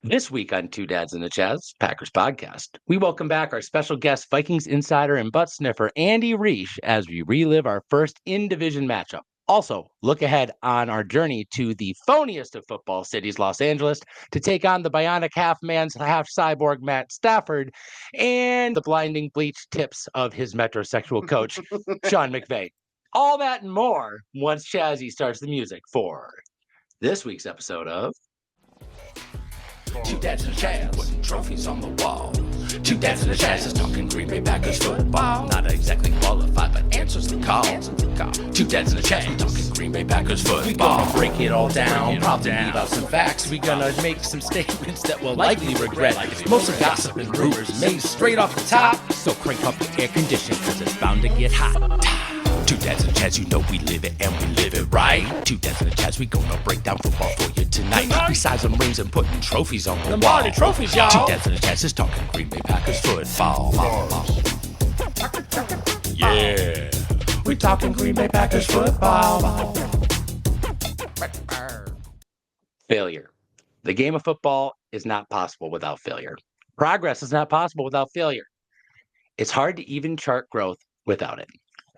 This week on Two Dads and a Chaz, Packers podcast, we welcome back our special guest, Vikings insider and butt sniffer, Andy Reich, as we relive our first in-division matchup. Also, look ahead on our journey to the phoniest of football cities, Los Angeles, to take on the bionic half-man, half-cyborg Matt Stafford and the blinding bleach tips of his metrosexual coach, Sean McVay. All that and more once Chazzy starts the music for this week's episode of Two dads and a Chaz, putting trophies on the wall. Two dads and a Chaz is talking Green Bay Packers football. Not exactly qualified, but answers the call. Two dads and a Chaz, talking Green Bay Packers football. We gonna break it all down, probably leave out some facts. We gonna make some statements that we'll likely regret. Most of gossip and rumors made straight off the top. So crank up the air condition, cause it's bound to get hot. Two dads and a Chaz, you know we live it and we live it right. Two dads and a Chaz, we gonna break down football for you tonight. Besides them rings and putting trophies on the wall. Trophies, y'all. Two dads and a Chaz is talking Green Bay Packers football. Yeah, we talking Green Bay Packers football. Failure. The game of football is not possible without failure. Progress is not possible without failure. It's hard to even chart growth without it.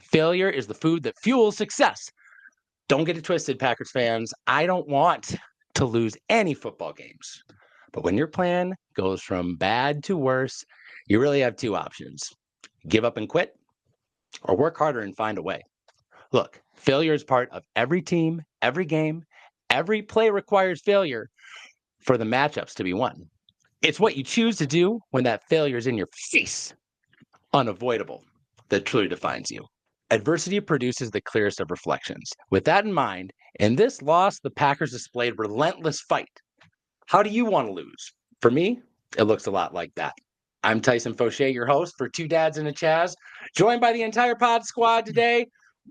Failure is the food that fuels success. Don't get it twisted, Packers fans. I don't want to lose any football games. But when your plan goes from bad to worse, you really have two options. Give up and quit, or work harder and find a way. Look, failure is part of every team, every game, every play requires failure for the matchups to be won. It's what you choose to do when that failure is in your face, unavoidable, that truly defines you. Adversity produces the clearest of reflections. With that in mind, in this loss, the Packers displayed relentless fight. How do you want to lose? For me, it looks a lot like that. I'm Tyson Fauché, your host for Two Dads and a Chaz, joined by the entire pod squad today.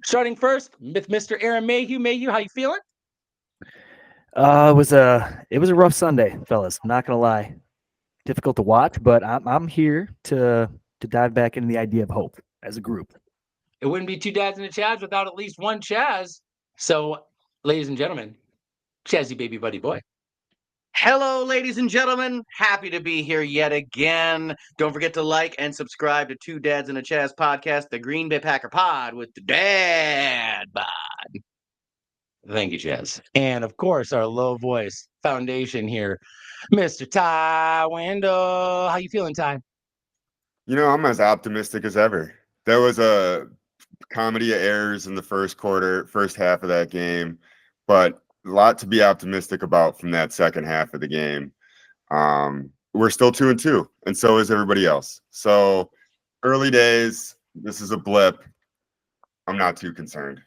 Starting first with Mr. Aaron Mayhew. Mayhew, how you feeling? It was a rough Sunday, fellas. I'm not gonna lie, difficult to watch, but I'm here to dive back into the idea of hope as a group. It wouldn't be Two Dads and a Chaz without at least one Chaz. So, ladies and gentlemen, Chazzy baby buddy boy. Hello, ladies and gentlemen. Happy to be here yet again. Don't forget to like and subscribe to Two Dads and a Chaz podcast, the Green Bay Packer Pod with the Dad Bod. Thank you, Chaz. And of course, our low voice foundation here, Mr. Ty Wendell. How you feeling, Ty? You know, I'm as optimistic as ever. There was a comedy of errors in the first half of that game, but a lot to be optimistic about from that second half of the game. We're still 2-2, and so is everybody else. So early days, this is a blip. I'm not too concerned.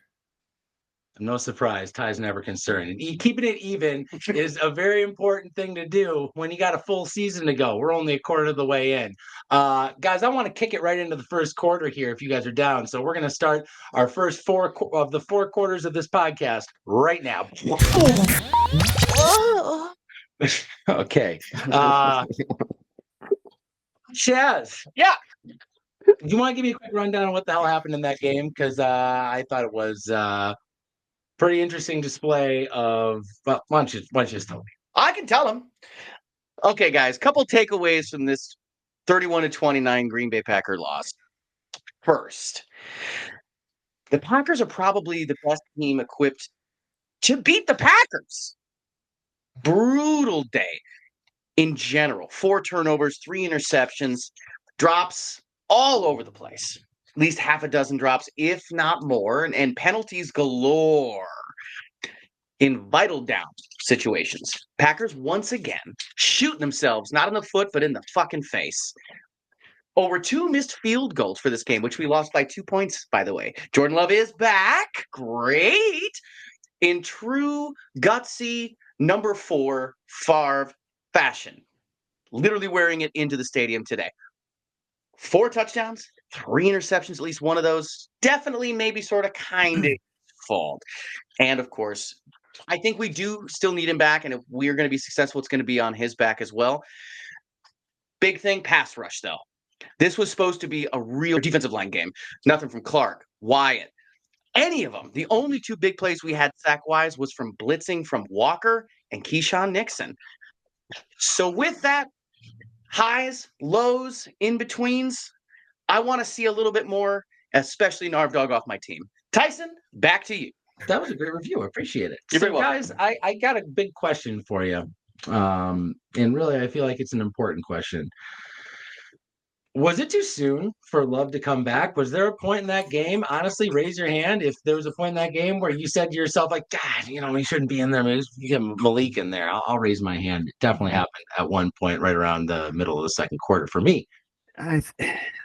No surprise, Ty's never concerned. And keeping it even is a very important thing to do when you got a full season to go. We're only a quarter of the way in. Guys, I want to kick it right into the first quarter here if you guys are down. So we're going to start our first four of the four quarters of this podcast right now. Okay. Chaz. Yeah. You want to give me a quick rundown on what the hell happened in that game? Because I thought it was pretty interesting display of, well, why don't you just tell me? I can tell them. Okay, guys, couple takeaways from this 31-29 Green Bay Packer loss. First, the Packers are probably the best team equipped to beat the Packers. Brutal day in general. 4 turnovers, 3 interceptions, drops all over the place. At least half a dozen drops, if not more, and penalties galore in vital down situations. Packers, once again, shooting themselves, not in the foot, but in the fucking face. Over 2 missed field goals for this game, which we lost by 2 points, by the way. Jordan Love is back. Great. In true gutsy number 4 Favre fashion. Literally wearing it into the stadium today. 4 touchdowns, 3 interceptions, at least one of those. Definitely, maybe, sort of, kind of fault. And, of course, I think we do still need him back. And if we're going to be successful, it's going to be on his back as well. Big thing, pass rush, though. This was supposed to be a real defensive line game. Nothing from Clark, Wyatt, any of them. The only 2 big plays we had sack-wise was from blitzing from Walker and Keyshawn Nixon. So with that, highs, lows, in-betweens, I want to see a little bit more, especially Narv Dog off my team. Tyson, back to you. That was a great review. I appreciate it. You're very welcome. Guys, I got a big question for you. And really, I feel like it's an important question. Was it too soon for Love to come back? Was there a point in that game? Honestly, raise your hand if there was a point in that game where you said to yourself, like, God, he shouldn't be in there. Maybe you get Malik in there. I'll raise my hand. It definitely happened at one point right around the middle of the second quarter for me.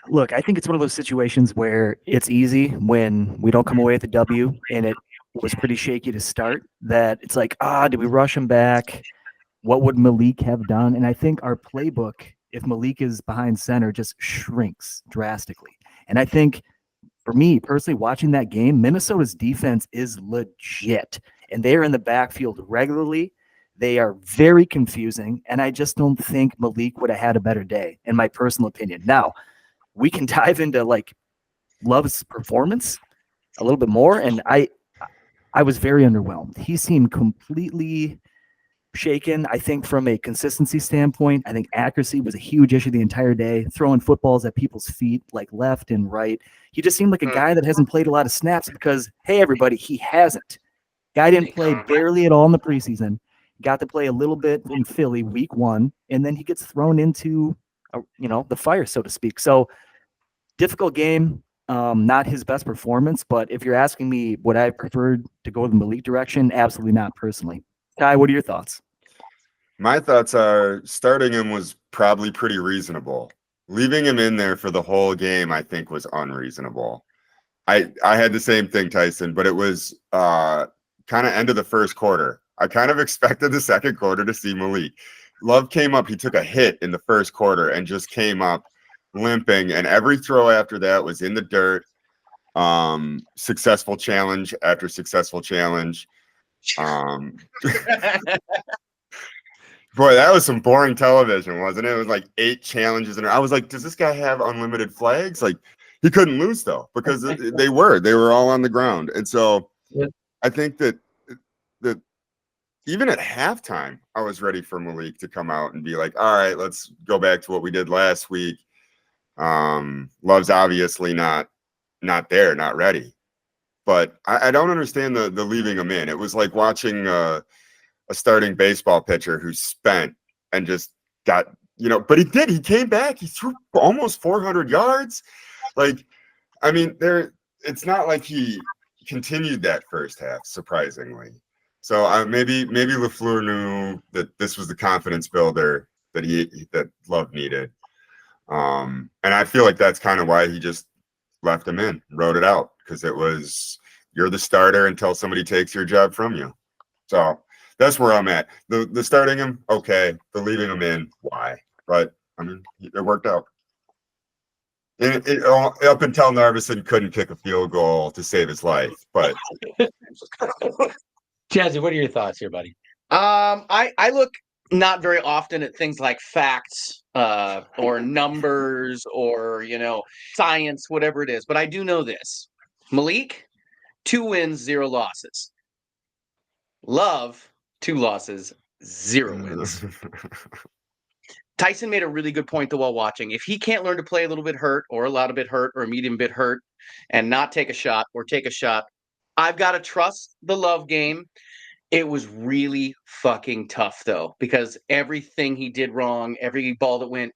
Look, I think it's one of those situations where it's easy when we don't come away with the W, and it was pretty shaky to start, that it's like, did we rush him back? What would Malik have done? And I think our playbook, if Malik is behind center, just shrinks drastically. And I think for me personally, watching that game, Minnesota's defense is legit, and they are in the backfield regularly. They are very confusing, and I just don't think Malik would have had a better day, in my personal opinion. Now, we can dive into like Love's performance a little bit more, and I was very underwhelmed. He seemed completely shaken. I think from a consistency standpoint, I think accuracy was a huge issue the entire day, throwing footballs at people's feet like left and right. He just seemed like a guy that hasn't played a lot of snaps because, hey, everybody, he hasn't. Guy didn't play barely at all in the preseason. Got to play a little bit in Philly week 1, and then he gets thrown into, the fire, so to speak. So difficult game, not his best performance, but if you're asking me would I preferred to go the Malik direction, absolutely not personally. Ty, what are your thoughts? My thoughts are starting him was probably pretty reasonable. Leaving him in there for the whole game, I think, was unreasonable. I had the same thing, Tyson, but it was kind of end of the first quarter. I kind of expected the second quarter to see Malik. Love came up. He took a hit in the first quarter and just came up limping. And every throw after that was in the dirt. Successful challenge after successful challenge. Boy, that was some boring television, wasn't it? It was like 8 challenges. And I was like, does this guy have unlimited flags? Like, he couldn't lose, though, because they were all on the ground. And so I think that even at halftime, I was ready for Malik to come out and be like, all right, let's go back to what we did last week. Love's obviously not there, not ready. But I don't understand the leaving him in. It was like watching a starting baseball pitcher who's spent and just got, but he did. He came back. He threw almost 400 yards. Like, I mean, it's not like he continued that first half, surprisingly. So maybe LaFleur knew that this was the confidence builder that Love needed. And I feel like that's kind of why he just left him in, wrote it out, because it was, you're the starter until somebody takes your job from you. So that's where I'm at. The starting him, okay. The leaving him in, why? But I mean, it worked out. Up until Narvison couldn't kick a field goal to save his life, but Jazzy, what are your thoughts here, buddy? I look not very often at things like facts or numbers or science, whatever it is, but I do know this: Malik, 2 wins, 0 losses. Love, 2 losses, 0 wins. Tyson made a really good point though while watching. If he can't learn to play a little bit hurt or a lot of bit hurt or a medium bit hurt and not take a shot or take a shot, I've got to trust the Love game. It was really fucking tough though, because everything he did wrong, every ball that went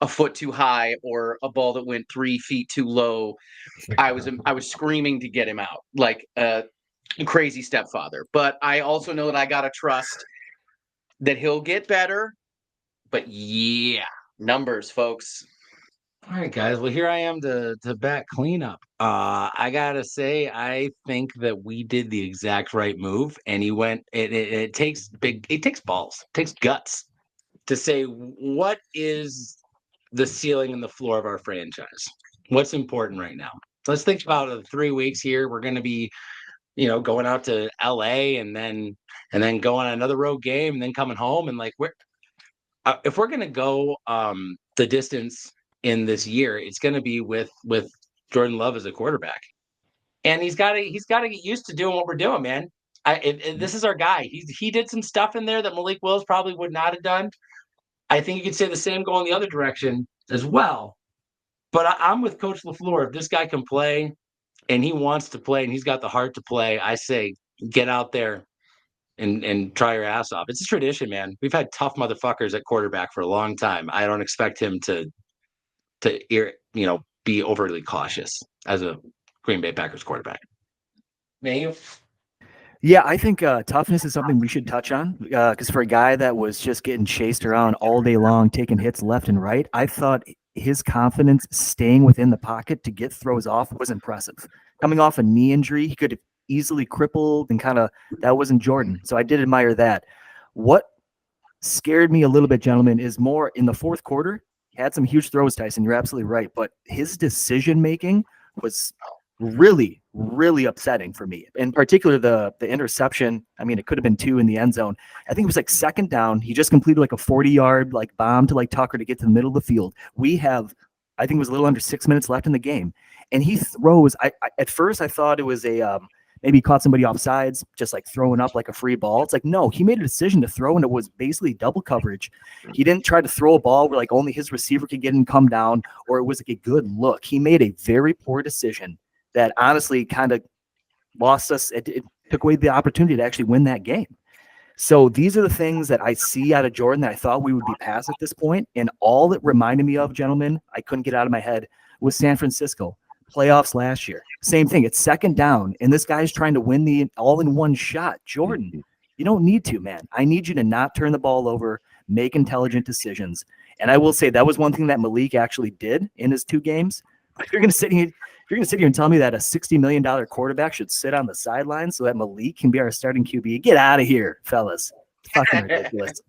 a foot too high or a ball that went 3 feet too low, I was screaming to get him out like a crazy stepfather. But I also know that I got to trust that he'll get better. But yeah, numbers, folks. All right, guys. Well, here I am to back cleanup. I gotta say, I think that we did the exact right move, and he went. It takes balls, it takes guts to say what is the ceiling and the floor of our franchise. What's important right now? Let's think about the 3 weeks here. We're going to be, going out to LA and then going on another road game and then coming home and like if we're going to go the distance in this year, it's going to be with Jordan Love as a quarterback, and he's got to get used to doing what we're doing, man. This is our guy. He did some stuff in there that Malik Willis probably would not have done, I think you could say the same going the other direction as well. But I'm with Coach LaFleur. If this guy can play and he wants to play and he's got the heart to play, I say get out there and try your ass off. It's a tradition, man. We've had tough motherfuckers at quarterback for a long time. I don't expect him to be overly cautious as a Green Bay Packers quarterback. May you? Yeah, I think toughness is something we should touch on because for a guy that was just getting chased around all day long, taking hits left and right, I thought his confidence staying within the pocket to get throws off was impressive. Coming off a knee injury, he could have easily crippled and that wasn't Jordan. So I did admire that. What scared me a little bit, gentlemen, is more in the fourth quarter. He had some huge throws, Tyson. You're absolutely right. But his decision making was really, really upsetting for me. In particular, the interception. I mean, it could have been 2 in the end zone. I think it was like second down. He just completed like a 40-yard like bomb to like Tucker to get to the middle of the field. I think it was a little under 6 minutes left in the game, and he throws. At first I thought it was maybe he caught somebody off sides, just like throwing up like a free ball. It's like, no, he made a decision to throw, and it was basically double coverage. He didn't try to throw a ball where like only his receiver could get and come down, or it was like a good look. He made a very poor decision that honestly kind of lost us. It took away the opportunity to actually win that game. So these are the things that I see out of Jordan that I thought we would be past at this point. And all it reminded me of, gentlemen, I couldn't get out of my head, was San Francisco playoffs last year. Same thing. It's second down, and this guy's trying to win the all-in-one shot. Jordan, you don't need to, man. I need you to not turn the ball over, make intelligent decisions. And I will say that was one thing that Malik actually did in his 2 games. If you're going to sit here and tell me that a $60 million quarterback should sit on the sidelines so that Malik can be our starting QB, get out of here, fellas. It's fucking ridiculous.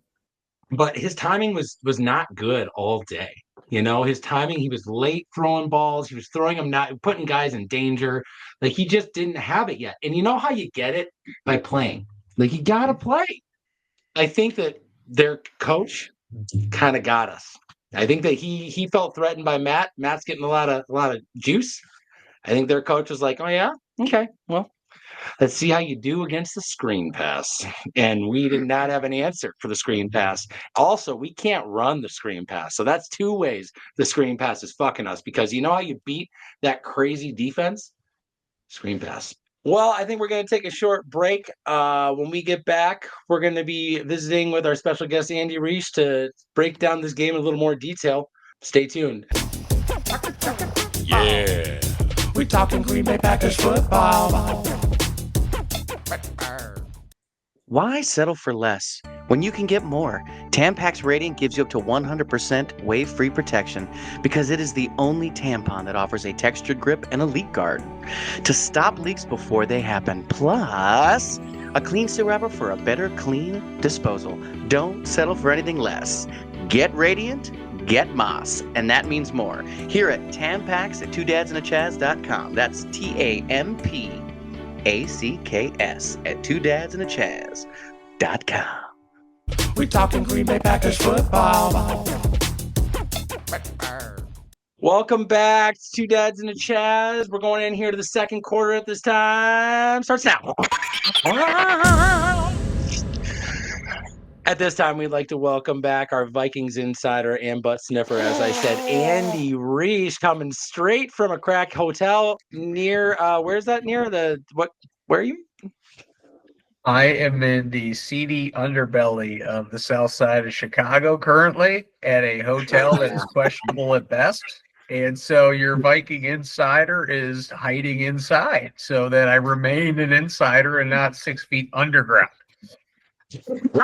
But his timing was not good all day. His timing, he was late throwing balls. He was throwing them, not putting guys in danger. Like, he just didn't have it yet. And you know how you get it? By playing. Like, you got to play. I think that their coach kind of got us. I think that he felt threatened by Matt. Matt's getting a lot of juice. I think their coach was like, oh, yeah? Okay, well, let's see how you do against the screen pass. And we did not have an answer for the screen pass. Also, we can't run the screen pass. So that's 2 ways the screen pass is fucking us, because you know how you beat that crazy defense? Screen pass. Well, I think we're going to take a short break. When we get back, we're going to be visiting with our special guest, Andy Reich, to break down this game in a little more detail. Stay tuned. Yeah. We're talking Green Bay Packers football. Why settle for less when you can get more? Tampax Radiant gives you up to 100% wave-free protection because it is the only tampon that offers a textured grip and a leak guard to stop leaks before they happen. Plus, a clean seal wrapper for a better clean disposal. Don't settle for anything less. Get Radiant, get Moss, and that means more. Here at Tampax at twodadsanachaz.com. That's TAMPACKS at twodadsanachaz.com. We're talking Green Bay Packers football. Welcome back to Two Dads and a Chaz. We're going in here to the second quarter at this time. Starts now. At this time, we'd like to welcome back our Vikings insider and butt sniffer, as I said, Andy Reich, coming straight from a crack hotel near, where's that near? Where are you? I am in the seedy underbelly of the south side of Chicago currently at a hotel that is questionable at best. And so your Viking insider is hiding inside so that I remain an insider and not 6 feet underground. Well,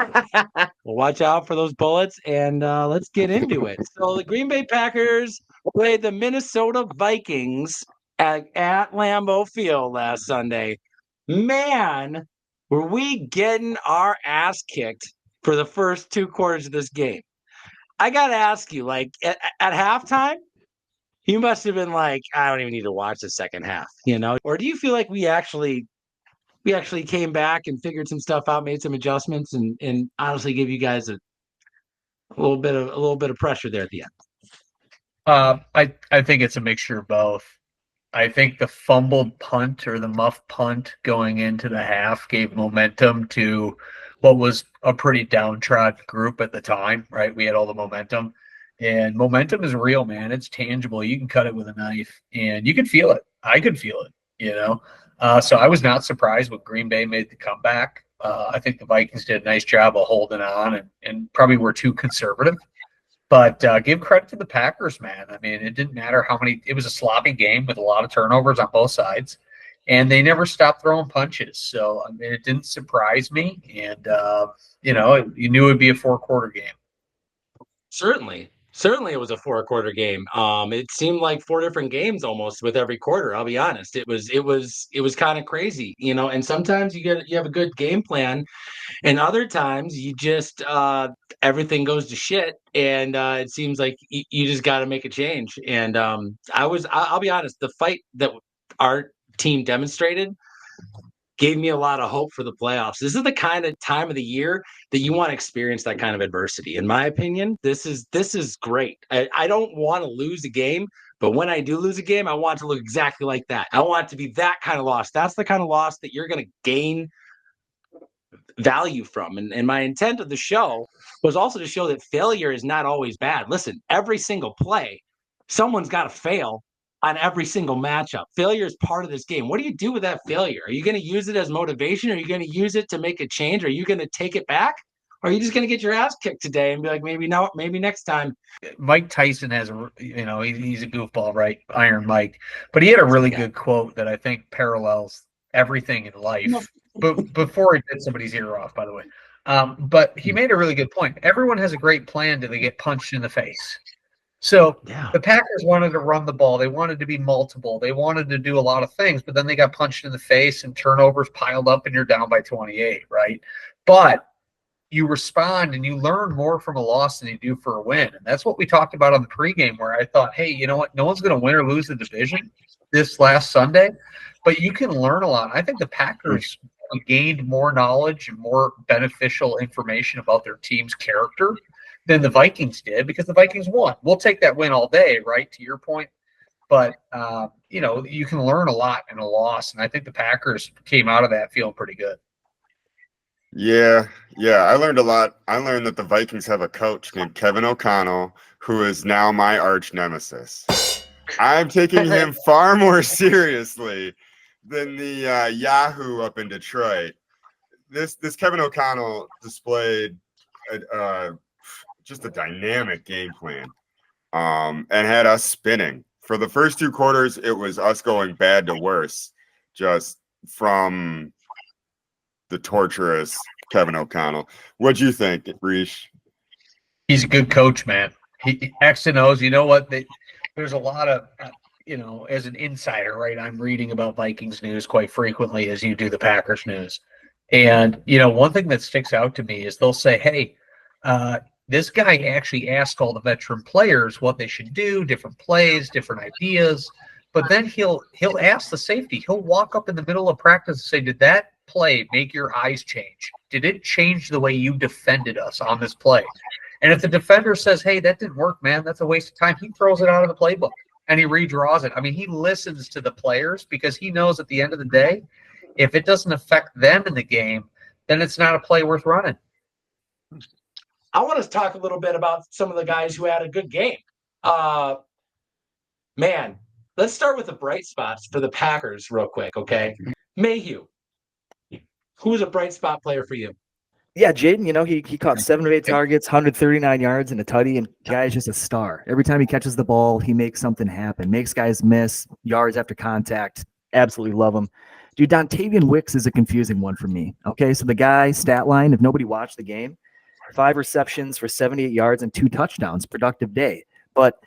watch out for those bullets, and let's get into it. So the Green Bay Packers played the Minnesota Vikings at Lambeau Field last Sunday. Man, were we getting our ass kicked for the first 2 quarters of this game. I got to ask you, like, at halftime, you must have been like, I don't even need to watch the second half, Or do you feel like we actually came back and figured some stuff out, made some adjustments, and honestly give you guys a little bit of pressure there at the end? I think it's a mixture of both. I think the fumbled punt or the muff punt going into the half gave momentum to what was a pretty downtrodden group at the time, right? We had all the momentum, and momentum is real, man. It's tangible. You can cut it with a knife, and you can feel it. I could feel it, you know. So I was not surprised when Green Bay made the comeback. I think the Vikings did a nice job of holding on and probably were too conservative. But give credit to the Packers, man. I mean, it didn't matter how many. It was a sloppy game with a lot of turnovers on both sides, and they never stopped throwing punches. So I mean, it didn't surprise me, and you knew it'd be a 4-quarter game. Certainly it was a 4-quarter game. It seemed like 4 different games almost with every quarter. I'll be honest. It was kind of crazy, and sometimes you have a good game plan, and other times you just everything goes to shit, and it seems like you just got to make a change. And I'll be honest, the fight that our team demonstrated gave me a lot of hope for the playoffs. This is the kind of time of the year that you want to experience that kind of adversity. In my opinion, this is great. I don't want to lose a game, but when I do lose a game, I want it to look exactly like that. I want it to be that kind of loss. That's the kind of loss that you're going to gain value from. And my intent of the show was also to show that failure is not always bad. Listen, every single play, someone's got to fail on every single matchup. Failure is part of this game. What do you do with that failure? Are you going to use it as motivation? Are you going to use it to make a change? Are you going to take it back? Or are you just going to get your ass kicked today and be like, maybe next time? Mike Tyson has he's a goofball, right? Iron Mike, but he had a really good quote that I think parallels everything in life. But before he bit somebody's ear off, by the way. But he made a really good point. Everyone has a great plan till they get punched in the face. So the Packers wanted to run the ball. They wanted to be multiple. They wanted to do a lot of things, but then they got punched in the face and turnovers piled up and you're down by 28, right? But you respond and you learn more from a loss than you do for a win. And that's what we talked about on the pregame where I thought, hey, you know what? No one's going to win or lose the division this last Sunday, but you can learn a lot. I think the Packers gained more knowledge and more beneficial information about their team's character than the Vikings did because the Vikings won. We'll take that win all day, right, to your point. But, you can learn a lot in a loss, and I think the Packers came out of that feeling pretty good. Yeah, I learned a lot. I learned that the Vikings have a coach named Kevin O'Connell, who is now my arch nemesis. I'm taking him far more seriously than the Yahoo up in Detroit. This Kevin O'Connell displayed just a dynamic game plan and had us spinning. For the first 2 quarters, it was us going bad to worse, just from the torturous Kevin O'Connell. What'd you think, Reese? He's a good coach, man. He X and O's. You know what? There's a lot of, as an insider, right? I'm reading about Vikings news quite frequently as you do the Packers news. And, one thing that sticks out to me is they'll say, hey, this guy actually asked all the veteran players what they should do, different plays, different ideas. But then he'll ask the safety. He'll walk up in the middle of practice and say, did that play make your eyes change? Did it change the way you defended us on this play? And if the defender says, hey, that didn't work, man, that's a waste of time, he throws it out of the playbook and he redraws it. I mean, he listens to the players because he knows at the end of the day, if it doesn't affect them in the game, then it's not a play worth running. I want to talk a little bit about some of the guys who had a good game. Man, let's start with the bright spots for the Packers real quick, okay? Mayhew. Who was a bright spot player for you? Yeah, Jaden, he caught 7 of 8 targets, 139 yards and a tutty, and the guy is just a star. Every time he catches the ball, he makes something happen, makes guys miss yards after contact. Absolutely love him. Dude, Dontavian Wicks is a confusing one for me. Okay, so the guy, stat line, if nobody watched the game, 5 receptions for 78 yards and 2 touchdowns, productive day. But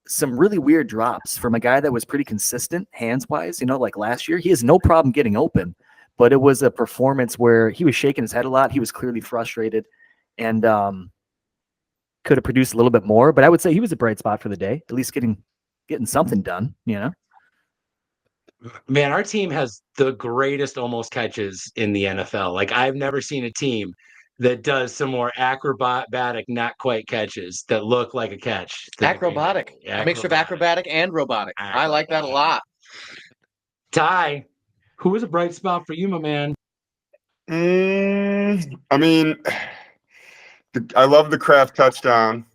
some really weird drops from a guy that was pretty consistent hands-wise, like last year. He has no problem getting open. But it was a performance where he was shaking his head a lot. He was clearly frustrated and could have produced a little bit more. But I would say he was a bright spot for the day, at least getting something done, Man, our team has the greatest almost catches in the NFL. Like, I've never seen a team that does some more acrobatic, not quite catches that look like a catch. Acrobatic. A mixture of acrobatic and robotic. I like that a lot. Ty, who was a bright spot for you, my man? I mean, I love the Kraft touchdown.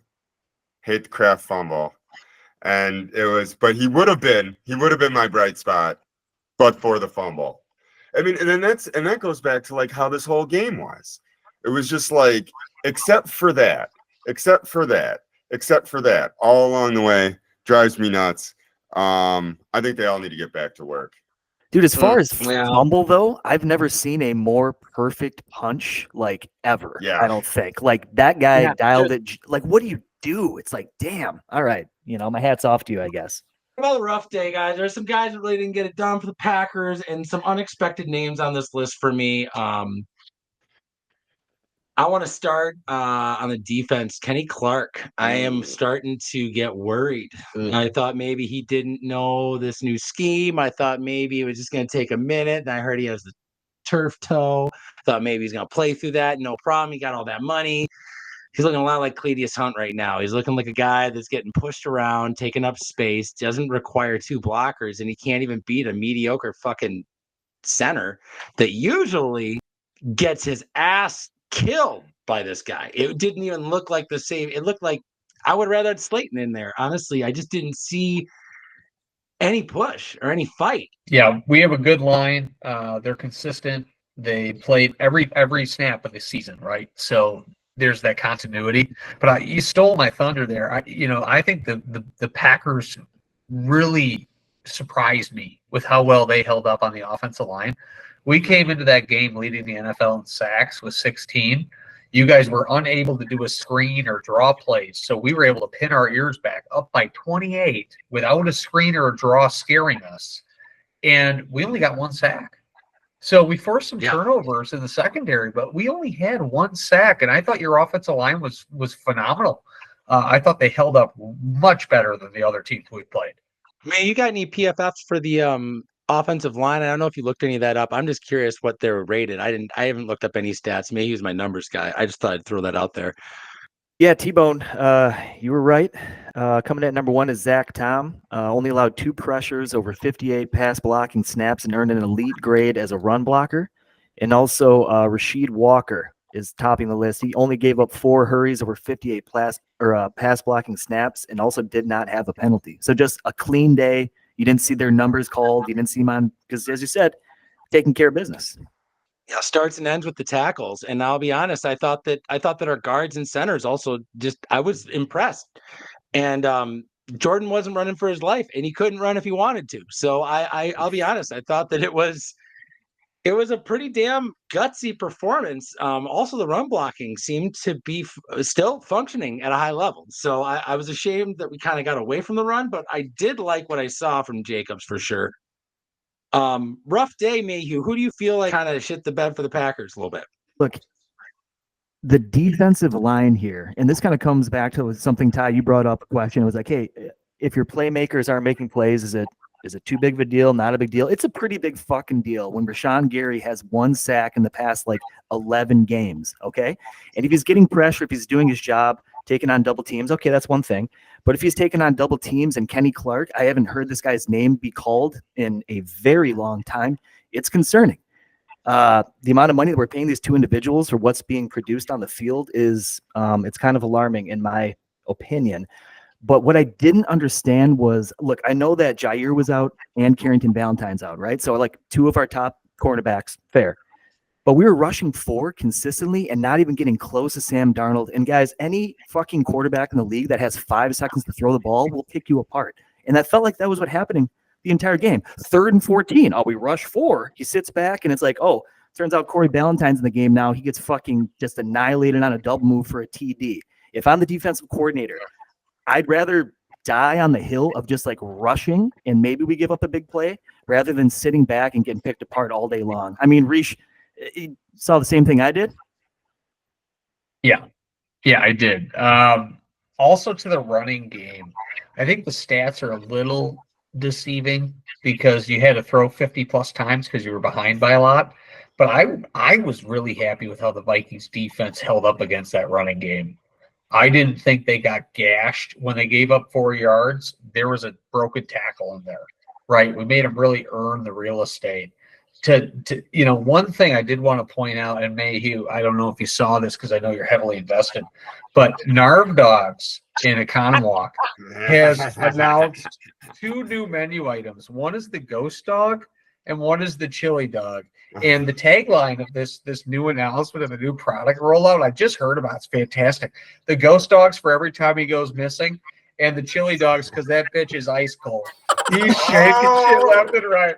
Hate the Kraft fumble. And it was, but he would have been my bright spot, but for the fumble. I mean, and that goes back to like how this whole game was. It was just like, except for that, all along the way, drives me nuts. I think they all need to get back to work. Dude, as far as yeah. fumble though, I've never seen a more perfect punch like ever. Yeah. I don't think. Like that guy Yeah, dialed it. Like, what do you do? It's like, damn. All right, my hat's off to you, I guess. What about a rough day, guys? There's some guys that really didn't get it done for the Packers, and some unexpected names on this list for me. I want to start on the defense. Kenny Clark. I am starting to get worried. I thought maybe he didn't know this new scheme. I thought maybe it was just going to take a minute. And I heard he has the turf toe. Thought maybe he's going to play through that. No problem. He got all that money. He's looking a lot like Cletus Hunt right now. He's looking like a guy that's getting pushed around, taking up space, doesn't require two blockers, and he can't even beat a mediocre fucking center that usually gets his ass killed by this guy. It didn't even look like the same. It looked like I would rather had Slayton in there. Honestly, I just didn't see any push or any fight. Yeah, we have a good line. They're consistent. They played every snap of the season, right? So there's that continuity. But you stole my thunder there. I think the Packers really surprised me with how well they held up on the offensive line. We came into that game leading the NFL in sacks with 16. You guys were unable to do a screen or draw plays, so we were able to pin our ears back up by 28 without a screen or a draw scaring us, and we only got one sack. So we forced some turnovers in the secondary, but we only had one sack, and I thought your offensive line was phenomenal. I thought they held up much better than the other teams we played. Man, you got any PFFs for the offensive line? I don't know if you looked any of that up. I'm just curious what they were rated. I haven't looked up any stats. Maybe he's my numbers guy. I just thought I'd throw that out there. Yeah, T-Bone, you were right. Coming in at number 1 is Zach Tom. Only allowed 2 pressures over 58 pass blocking snaps and earned an elite grade as a run blocker. And also Rasheed Walker is topping the list. He only gave up 4 hurries over 58 pass blocking snaps and also did not have a penalty. So just a clean day. You didn't see their numbers called. You didn't see them on, because as you said, taking care of business. Yeah, starts and ends with the tackles. And I'll be honest, I thought that our guards and centers also I was impressed. And Jordan wasn't running for his life, and he couldn't run if he wanted to. So I'll be honest, I thought that it was a pretty damn gutsy performance. Also, the run blocking seemed to be still functioning at a high level. So I was ashamed that we kind of got away from the run, but I did like what I saw from Jacobs for sure. Rough day, Mayhew. Who do you feel like kind of shit the bed for the Packers a little bit? Look, the defensive line here, and this kind of comes back to something, Ty, you brought up a question. It was like, hey, if your playmakers aren't making plays, is it too big of a deal? Not a big deal. It's a pretty big fucking deal when Rashawn Gary has 1 sack in the past 11 games. Okay. And if he's getting pressure, if he's doing his job, taking on double teams, okay, that's one thing. But if he's taking on double teams and Kenny Clark, I haven't heard this guy's name be called in a very long time. It's concerning. The amount of money that we're paying these 2 individuals for what's being produced on the field is it's kind of alarming in my opinion. But what I didn't understand was, look, I know that Jair was out and Carrington Valentine's out, right? So 2 of our top cornerbacks, fair. But we were rushing 4 consistently and not even getting close to Sam Darnold. And guys, any fucking quarterback in the league that has 5 seconds to throw the ball will pick you apart. And that felt like that was what happening the entire game. 3rd and 14. Oh, we rush 4. He sits back and it's like, oh, turns out Corey Ballantyne's in the game now. He gets fucking just annihilated on a double move for a TD. If I'm the defensive coordinator, I'd rather die on the hill of just rushing and maybe we give up a big play rather than sitting back and getting picked apart all day long. I mean, Reesh, you saw the same thing I did? Yeah, I did. Also to the running game, I think the stats are a little deceiving because you had to throw 50 plus times because you were behind by a lot. But I was really happy with how the Vikings defense held up against that running game. I didn't think they got gashed when they gave up 4 yards. There was a broken tackle in there. right? We made them really earn the real estate. One thing I did want to point out, and Mayhew, I don't know if you saw this because I know you're heavily invested, but Narv Dogs in Economwalk has announced 2 new menu items. One is the ghost dog and one is the chili dog. And the tagline of this new announcement of the new product rollout, I just heard about, it's fantastic. The ghost dogs for every time he goes missing, and the chili dogs because that bitch is ice cold. He's shaking shit left and right.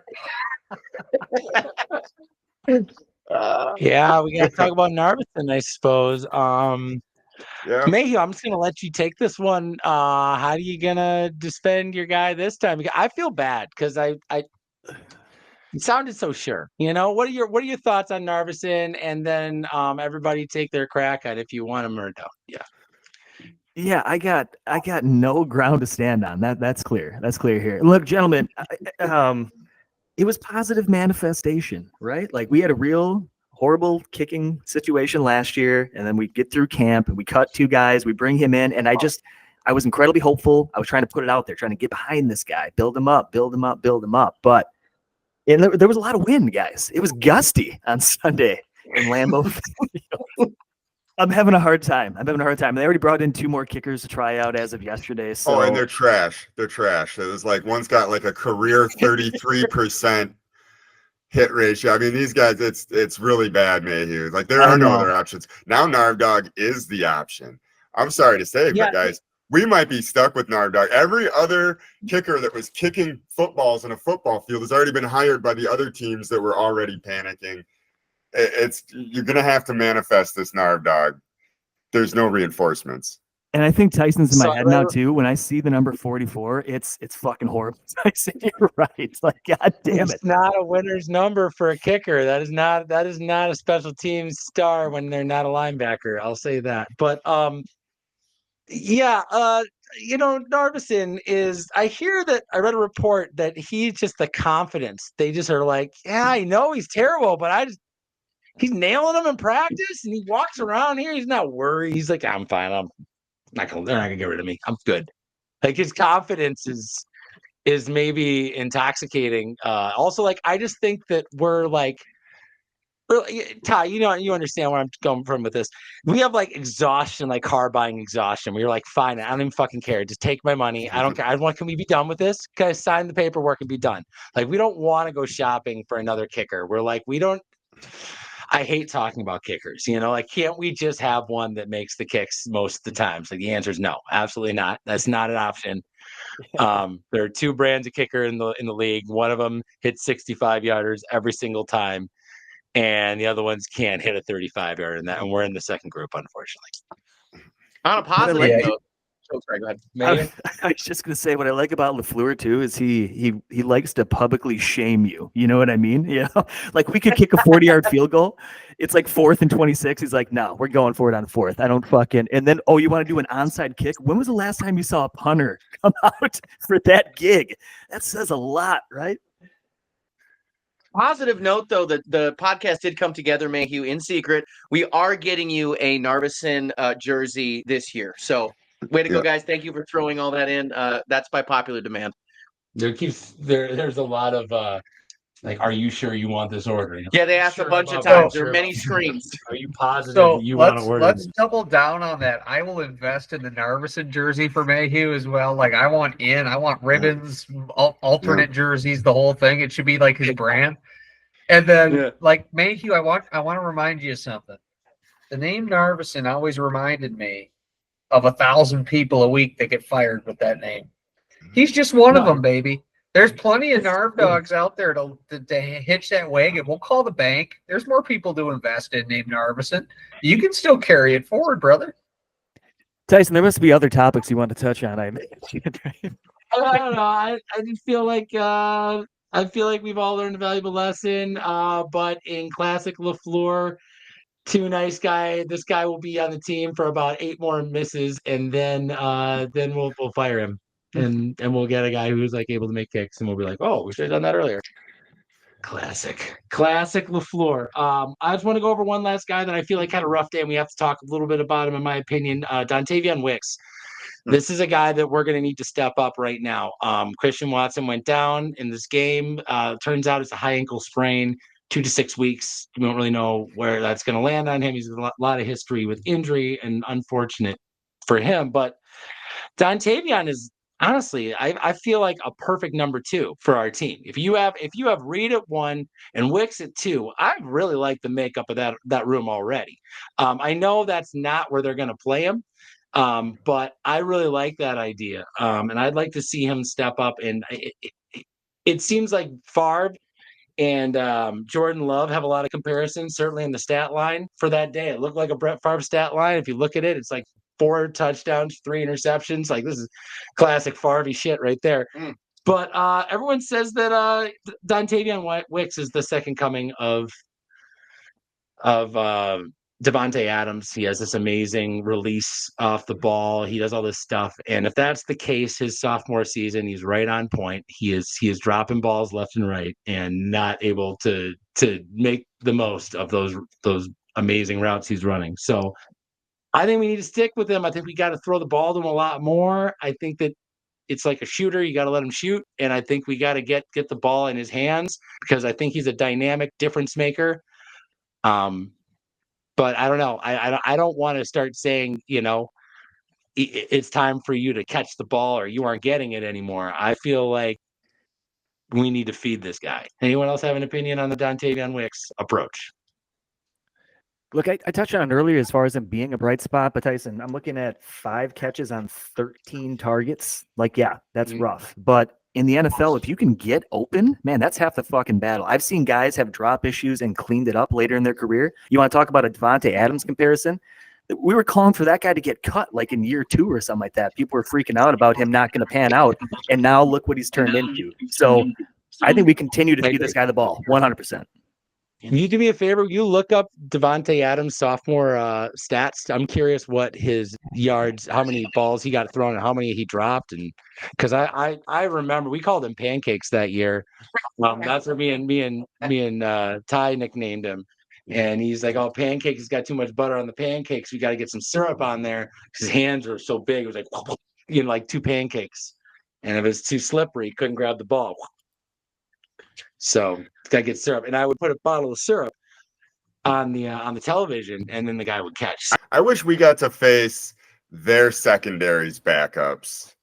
Yeah, we got to talk about Narvison, I suppose. Yeah. Mayhew, I'm just gonna let you take this one. How are you gonna defend your guy this time? I feel bad because I it sounded so sure. What are your thoughts on Narvison? And then everybody take their crack at if you want him or don't. Yeah. Yeah, I got no ground to stand on. That's clear. That's clear here. Look, gentlemen, it was positive manifestation, right? Like we had a real horrible kicking situation last year, and then we get through camp and we cut 2 guys, we bring him in, and I was incredibly hopeful. I was trying to put it out there, trying to get behind this guy, build him up, build him up, build him up. But there was a lot of wind, guys. It was gusty on Sunday in Lambeau. I'm having a hard time. And they already brought in 2 more kickers to try out as of yesterday. So Oh, and they're trash. They're trash. It was like one's got like a career 33% hit ratio. I mean, these guys, it's really bad, Mayhew. Like there are no other options. Now Narv Dog is the option. I'm sorry to say, but guys, we might be stuck with Narv Dog. Every other kicker that was kicking footballs in a football field has already been hired by the other teams that were already panicking. You're gonna have to manifest this Narv Dog. There's no reinforcements. And I think Tyson's in my head now too. When I see the number 44, it's fucking horrible. Tyson, you're right. Like, God damn it. It's not a winner's number for a kicker. That is not a special teams star when they're not a linebacker. I'll say that. But Narvison is, I hear that I read a report that he's just the confidence. They just are like, yeah, I know he's terrible, but he's nailing them in practice and he walks around here. He's not worried. He's like, I'm fine. They're not gonna get rid of me. I'm good. Like his confidence is maybe intoxicating. Also, like I just think that we're like, Ty, you understand where I'm going from with this. We have like exhaustion, like car buying exhaustion. We're like, fine, I don't even fucking care. Just take my money. I don't care. Can we be done with this? Can I sign the paperwork and be done? Like we don't want to go shopping for another kicker. We're like, we don't. I hate talking about kickers. Like, can't we just have one that makes the kicks most of the times? Like the answer is no, absolutely not. That's not an option. There are 2 brands of kicker in the league. One of them hits 65 yarders every single time, and the other ones can't hit a 35 yarder. And we're in the second group, unfortunately. On a positive note. Oh, sorry, go ahead. I was just gonna say what I like about LaFleur too is he likes to publicly shame you. You know what I mean? Yeah. Like we could kick a 40-yard field goal. It's like 4th and 26. He's like, no, we're going for it on 4th. I don't fucking. And then, oh, you want to do an onside kick? When was the last time you saw a punter come out for that gig? That says a lot, right? Positive note, though, that the podcast did come together, Mayhew, in secret. We are getting you a Narvison jersey this year. So way to go, guys. Thank you for throwing all that in. That's by popular demand. There's a lot of like, are you sure you want this order? Yeah, they asked a bunch of times. There are many screens. Are you positive So you want to order? Let's double down on that. I will invest in the Narvison jersey for Mayhew as well. Like I want ribbons, alternate jerseys, the whole thing. It should be like his brand. And then like Mayhew, I want to remind you of something. The name Narvison always reminded me of 1,000 people a week that get fired with that name. He's just one of them, baby. There's plenty of Narv dogs out there to hitch that wagon. We'll call the bank. There's more people to invest in named Narvison. You can still carry it forward, brother. Tyson, there must be other topics you want to touch on. I don't know. I just feel like we've all learned a valuable lesson. But in classic LaFleur, too nice guy. This guy will be on the team for about 8 more misses, and then we'll fire him. And we'll get a guy who's like able to make kicks, and we'll be like, oh, we should have done that earlier. Classic LaFleur. I just want to go over one last guy that I feel like had a rough day, and we have to talk a little bit about him, in my opinion. Dontavion Wicks. This is a guy that we're going to need to step up right now. Christian Watson went down in this game. Turns out it's a high ankle sprain, 2 to 6 weeks. You don't really know where that's going to land on him. He's a lot of history with injury, and unfortunate for him. But Dontavion is honestly, I feel like a perfect number 2 for our team. If you have Reed at 1 and Wicks at 2, I really like the makeup of that room already. I know that's not where they're going to play him, but I really like that idea, and I'd like to see him step up. And it seems like Favre and Jordan Love have a lot of comparisons, certainly in the stat line for that day. It looked like a Brett Favre stat line. If you look at it, it's like 4 touchdowns, 3 interceptions. Like, this is classic Favre shit right there. But everyone says that Dontavion Wicks is the second coming of Devontae Adams. He has this amazing release off the ball. He does all this stuff. And if that's the case, his sophomore season, he's right on point. He is dropping balls left and right and not able to make the most of those amazing routes he's running. So I think we need to stick with him. I think we got to throw the ball to him a lot more. I think that it's like a shooter. You got to let him shoot. And I think we got to get the ball in his hands, because I think he's a dynamic difference maker. But I don't know. I don't want to start saying, it's time for you to catch the ball or you aren't getting it anymore. I feel like we need to feed this guy. Anyone else have an opinion on the Dontavion Wicks approach? Look, I touched on it earlier as far as him being a bright spot, but Tyson, I'm looking at 5 catches on 13 targets. Like, yeah, that's rough. But in the NFL, if you can get open, man, that's half the fucking battle. I've seen guys have drop issues and cleaned it up later in their career. You want to talk about a Devontae Adams comparison? We were calling for that guy to get cut like in year 2 or something like that. People were freaking out about him not going to pan out. And now look what he's turned into. So I think we continue to feed this guy the ball 100%. Can you do me a favor? You look up Devontae Adams' sophomore stats. I'm curious what his yards, how many balls he got thrown, and how many he dropped. And because I remember we called him Pancakes that year. That's where me and Ty nicknamed him. And he's like, "Oh, Pancakes, he's got too much butter on the pancakes. We got to get some syrup on there." His hands were so big, it was like, like 2 pancakes. And if it's too slippery, he couldn't grab the ball. So gotta get syrup, and I would put a bottle of syrup on the television, and then the guy would catch. I wish we got to face their secondaries backups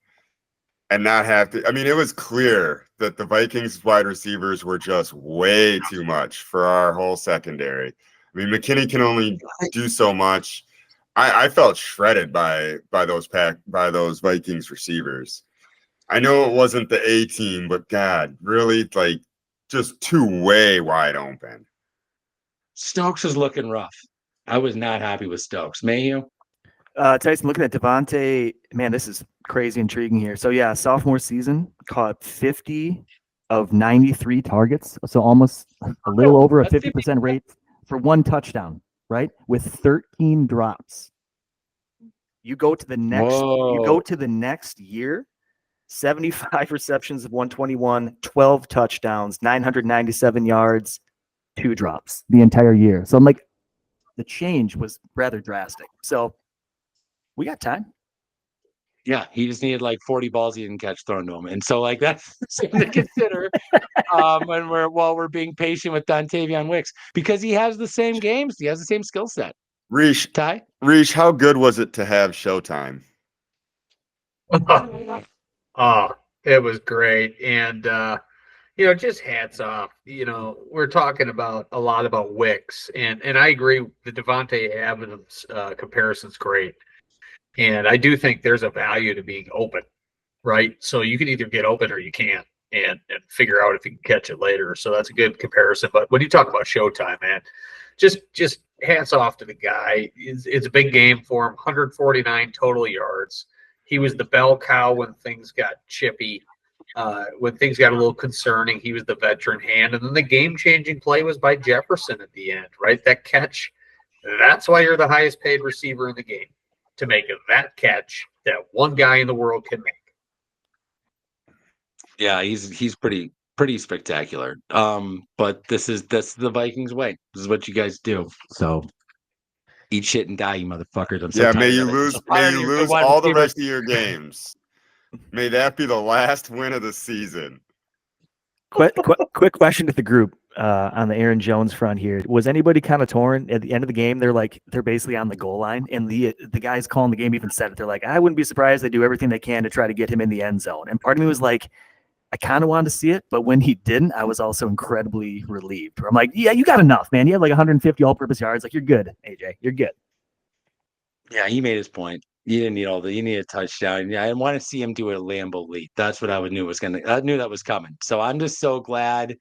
and not have to. I mean, it was clear that the Vikings wide receivers were just way too much for our whole secondary. I mean, McKinney can only do so much. I felt shredded by those Vikings receivers. I know it wasn't the A team, but God, really, like, just too way wide open. Stokes was looking rough. I was not happy with Stokes. Mayhew? Tyson, looking at Devontae, man, this is crazy intriguing here. So, yeah, sophomore season, caught 50 of 93 targets. So almost a little over a 50% rate for 1 touchdown, right? With 13 drops. You go to the next year, 75 receptions of 121, 12 touchdowns, 997 yards, 2 drops the entire year. So I'm like, the change was rather drastic. So we got time. Yeah, he just needed like 40 balls he didn't catch thrown to him. And so, like, that's something to consider while we're being patient with Dontavion Wicks, because he has the same games. He has the same skill set. Reesh, how good was it to have Showtime? Oh, it was great. And, just hats off. We're talking about a lot about Wicks, and I agree the Devontae Adams comparison's great. And I do think there's a value to being open, right? So you can either get open or you can't, and figure out if you can catch it later. So that's a good comparison. But when you talk about Showtime, man, just hats off to the guy. It's a big game for him. 149 total yards. He was the bell cow when things got chippy, when things got a little concerning. He was the veteran hand. And then the game-changing play was by Jefferson at the end, right? That catch, that's why you're the highest paid receiver in the game, to make that catch that one guy in the world can make. Yeah, he's pretty spectacular. But that's the Vikings way. This is what you guys do. So Eat shit and die, you motherfuckers. I'm so Yeah, tired may of you it. lose. So May tired you of your lose wide all the receivers. rest of your games. May that be the last win of the season. Quick question to the group on the Aaron Jones front here. Was anybody kind of torn at the end of the game? They're basically on the goal line, and the guys calling the game even said it. They're like, I wouldn't be surprised they do everything they can to try to get him in the end zone. And part of me was like, I kind of wanted to see it, but when he didn't, I was also incredibly relieved. I'm like, yeah, you got enough, man. You have like 150 all-purpose yards. Like, you're good, AJ. You're good. Yeah, he made his point. You didn't need all the. You need a touchdown. Yeah, I want to see him do a Lambeau leap. That's what I knew was gonna. I knew that was coming. So I'm just so glad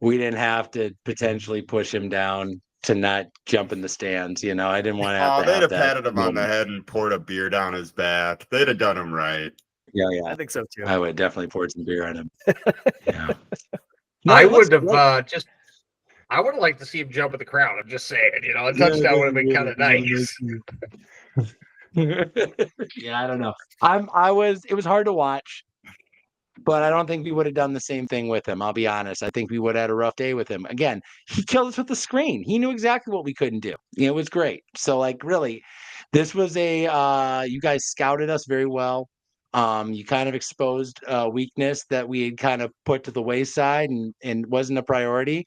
we didn't have to potentially push him down to not jump in the stands. You know, I didn't want to have Oh, to they'd have have that patted him on the moment. head and poured a beer down his back. They'd have done him right. Yeah, I yeah. think so too. I would definitely pour some beer on him. Yeah. No, I it looks would have great. I would have liked to see him jump at the crowd. I'm just saying, a Yeah, touchdown would have been yeah, kind of yeah, nice. yeah, I don't know. It was hard to watch, but I don't think we would have done the same thing with him. I'll be honest. I think we would have had a rough day with him. Again, he killed us with the screen. He knew exactly what we couldn't do. You know, it was great. So like really, this was you guys scouted us very well. You kind of exposed weakness that we had kind of put to the wayside and wasn't a priority.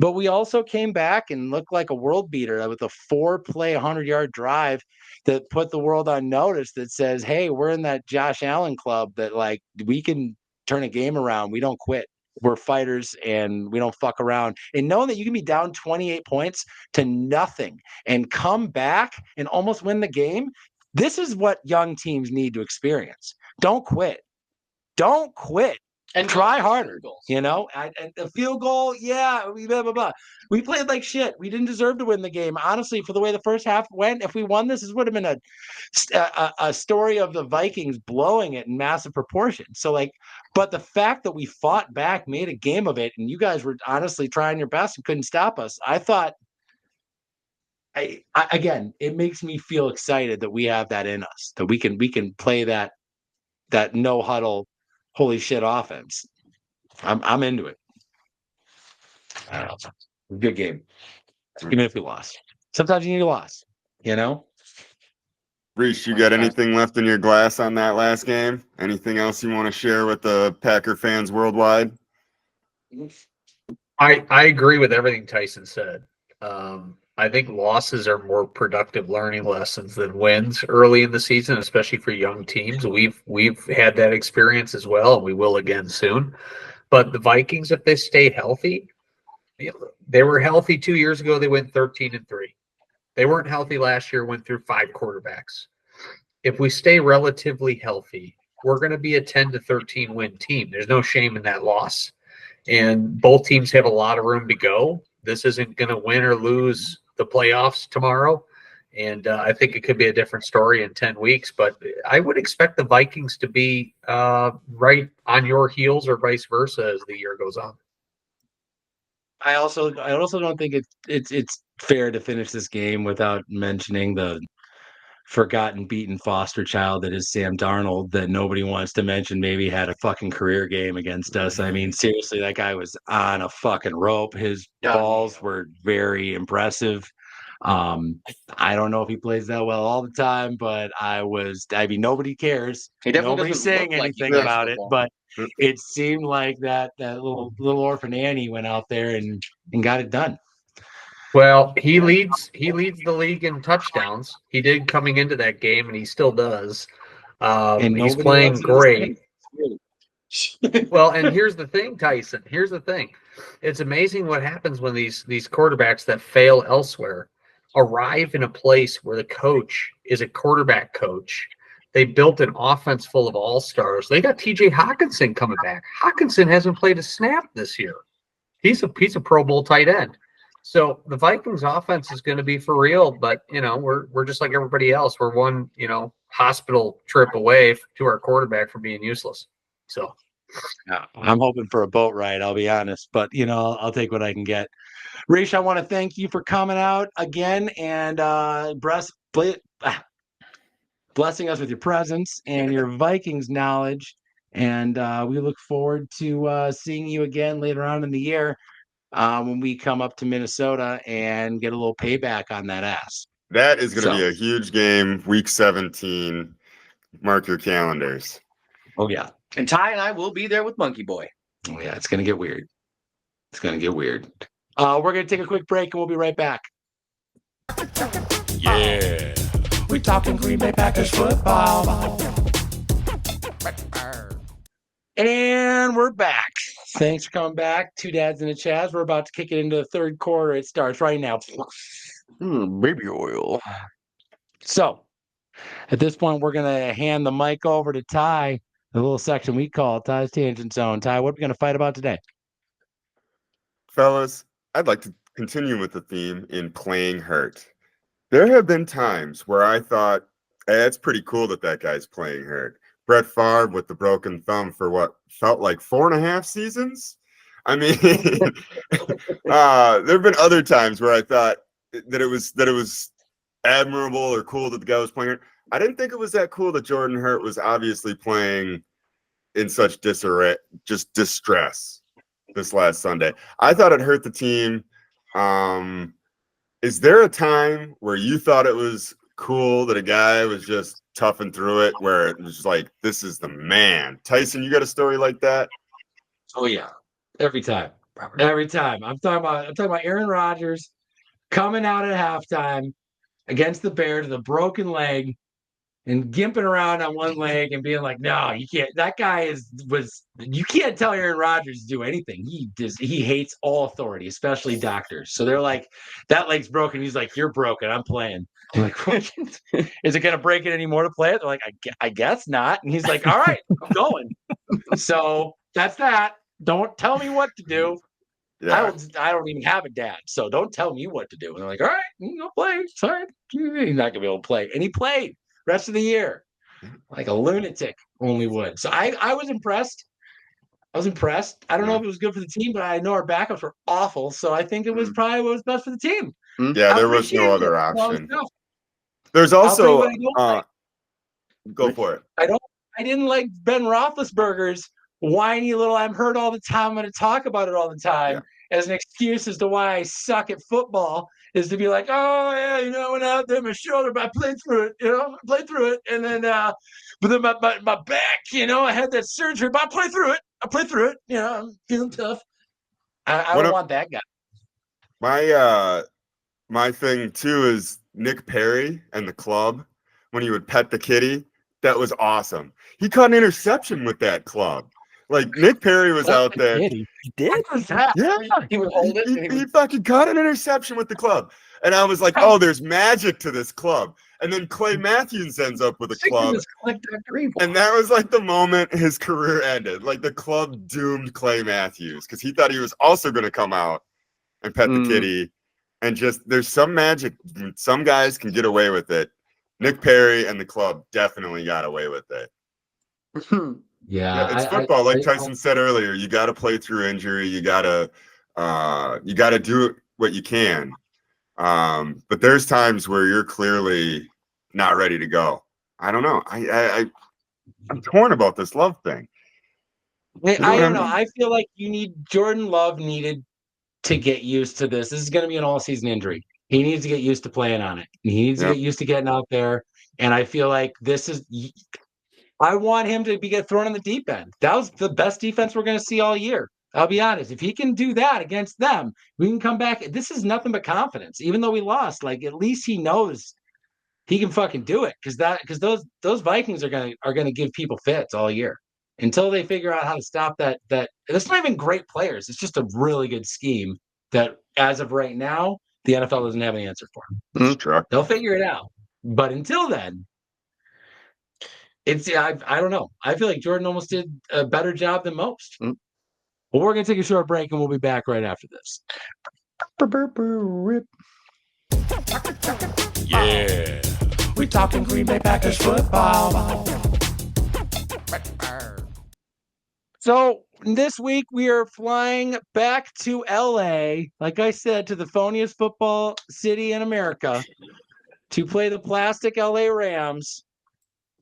But we also came back and looked like a world beater with a 4-play, 100-yard drive that put the world on notice that says, hey, we're in that Josh Allen club that, like, we can turn a game around. We don't quit. We're fighters and we don't fuck around. And knowing that you can be down 28 points to nothing and come back and almost win the game, this is what young teams need to experience. Don't quit. Don't quit and try harder. You know, and the field goal, yeah, we blah blah blah. We played like shit. We didn't deserve to win the game. Honestly, for the way the first half went, if we won this would have been a story of the Vikings blowing it in massive proportions. So like, but the fact that we fought back, made a game of it, and you guys were honestly trying your best and couldn't stop us. I thought. Again, it makes me feel excited that we have that in us, that we can play that no huddle, holy shit offense. I'm into it. I don't know. Good game. Even if we lost. Sometimes you need a loss, you know? Reese, you got anything left in your glass on that last game? Anything else you want to share with the Packer fans worldwide? I agree with everything Tyson said. I think losses are more productive learning lessons than wins early in the season, especially for young teams. We've had that experience as well, and we will again soon. But the Vikings, if they stay healthy, they were healthy 2 years ago. They went 13-3. They weren't healthy last year. Went through 5 quarterbacks. If we stay relatively healthy, we're going to be a 10-13 win team. There's no shame in that loss. And both teams have a lot of room to go. This isn't going to win or lose the playoffs tomorrow. And I think it could be a different story in 10 weeks. But I would expect the Vikings to be right on your heels or vice versa as the year goes on. I also don't think it's fair to finish this game without mentioning the forgotten, beaten foster child that is Sam Darnold that nobody wants to mention. Maybe had a fucking career game against us. I mean, seriously, that guy was on a fucking rope. His balls were very impressive. I don't know if he plays that well all the time, but I mean, nobody cares. He definitely Nobody's doesn't saying look like he anything plays about it, football. but it seemed like that little orphan Annie went out there and got it done. Well, he leads the league in touchdowns. He did coming into that game, and he still does. And He's nobody playing wants him to great. stay. Well, and here's the thing, Tyson. Here's the thing. It's amazing what happens when these quarterbacks that fail elsewhere arrive in a place where the coach is a quarterback coach. They built an offense full of all-stars. They got TJ Hawkinson coming back. Hawkinson hasn't played a snap this year. He's a Pro Bowl tight end. So the Vikings offense is going to be for real, but we're just like everybody else. We're one, hospital trip away to our quarterback from being useless. So Yeah, I'm hoping for a boat ride, I'll be honest, but I'll take what I can get. Rish, I want to thank you for coming out again and blessing us with your presence and your Vikings knowledge. And we look forward to seeing you again later on in the year when we come up to Minnesota and get a little payback on that ass. That is going to So- be a huge game, week 17. Mark your calendars. Oh, yeah. And Ty and I will be there with Monkey Boy. Oh, yeah. It's going to get weird. It's going to get weird. We're going to take a quick break and we'll be right back. Yeah. We talking Green Bay Packers football. And we're back. Thanks for coming back. Two Dads and a Chaz. We're about to kick it into the third quarter. It starts right now. Baby oil. So, at this point, we're going to hand the mic over to Ty, the little section we call Ty's Tangent Zone. Ty, what are we going to fight about today? Fellas, I'd like to continue with the theme in playing hurt. There have been times where I thought, hey, it's pretty cool that guy's playing hurt. Brett Favre with the broken thumb for what felt like 4.5 seasons. I mean, there have been other times where I thought that it was admirable or cool that the guy was playing hurt. I didn't think it was that cool that Jordan Hurt was obviously playing in such disarray, just distress this last Sunday. I thought it hurt the team. Is there a time where you thought it was cool that a guy was just toughing through it, where it was like, this is the man? Tyson, you got a story like that? Oh, yeah. Every time. Every time. I'm talking about Aaron Rodgers coming out at halftime against the Bears with a broken leg and gimping around on one leg and being like, no, you can't. That guy you can't tell Aaron Rodgers to do anything. He hates all authority, especially doctors. So they're like, that leg's broken. He's like, you're broken. I'm playing. I'm like, is it going to break it anymore to play it? They're like, I guess not. And he's like, all right, I'm going. So that's that. Don't tell me what to do. Yeah. I don't even have a dad, so don't tell me what to do. And they're like, all right, you go play. Sorry, he's not gonna be able to play. And he played rest of the year like a lunatic only would. So I was impressed. I don't know if it was good for the team, but I know our backups were awful. So I think it was probably what was best for the team. Yeah, there was no other option. There's also go for it. I didn't like Ben Roethlisberger's whiny little I'm hurt all the time, I'm going to talk about it all the time as an excuse as to why I suck at football, is to be like, oh, yeah, I went out there, my shoulder, but I played through it, and then, but then my back, I had that surgery, but I played through it, I'm feeling tough. I don't want that guy. My thing, too, is Nick Perry and the club, when he would pet the kitty. That was awesome. He caught an interception with that club. Like, Nick Perry was out there. He did? Yeah. He would hold it. He fucking caught an interception with the club. And I was like, oh, there's magic to this club. And then Clay Matthews ends up with a club. And that was like the moment his career ended. Like, the club doomed Clay Matthews because he thought he was also going to come out and pet the kitty. And just, there's some magic. Some guys can get away with it. Nick Perry and the club definitely got away with it. Yeah, it's football. Like Tyson said earlier, you got to play through injury. You got to do what you can. But there's times where you're clearly not ready to go. I don't know. I'm torn about this Love thing. I don't know. I feel like Jordan Love needed to get used to this. This is going to be an all-season injury. He needs to get used to playing on it. He needs to get used to getting out there. And I feel like I want him to get thrown in the deep end. That was the best defense we're going to see all year. I'll be honest. If he can do that against them, we can come back. This is nothing but confidence. Even though we lost, like, at least he knows he can fucking do it. Because those Vikings are gonna give people fits all year until they figure out how to stop that. It's not even great players. It's just a really good scheme that, as of right now, the NFL doesn't have an answer for. Sure. They'll figure it out. But until then, I don't know. I feel like Jordan almost did a better job than most. But we're going to take a short break, and we'll be back right after this. Yeah. We talking Green Bay Packers football. So this week we are flying back to LA, like I said, to the phoniest football city in America, to play the plastic LA Rams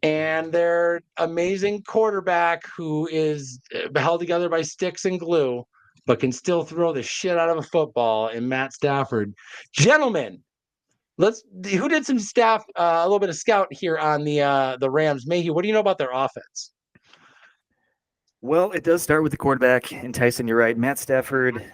and their amazing quarterback who is held together by sticks and glue, but can still throw the shit out of a football in Matt Stafford. Gentlemen, Who did some staff, a little bit of scout here on the Rams? Mayhew, what do you know about their offense? Well, it does start with the quarterback. And Tyson, you're right. Matt Stafford,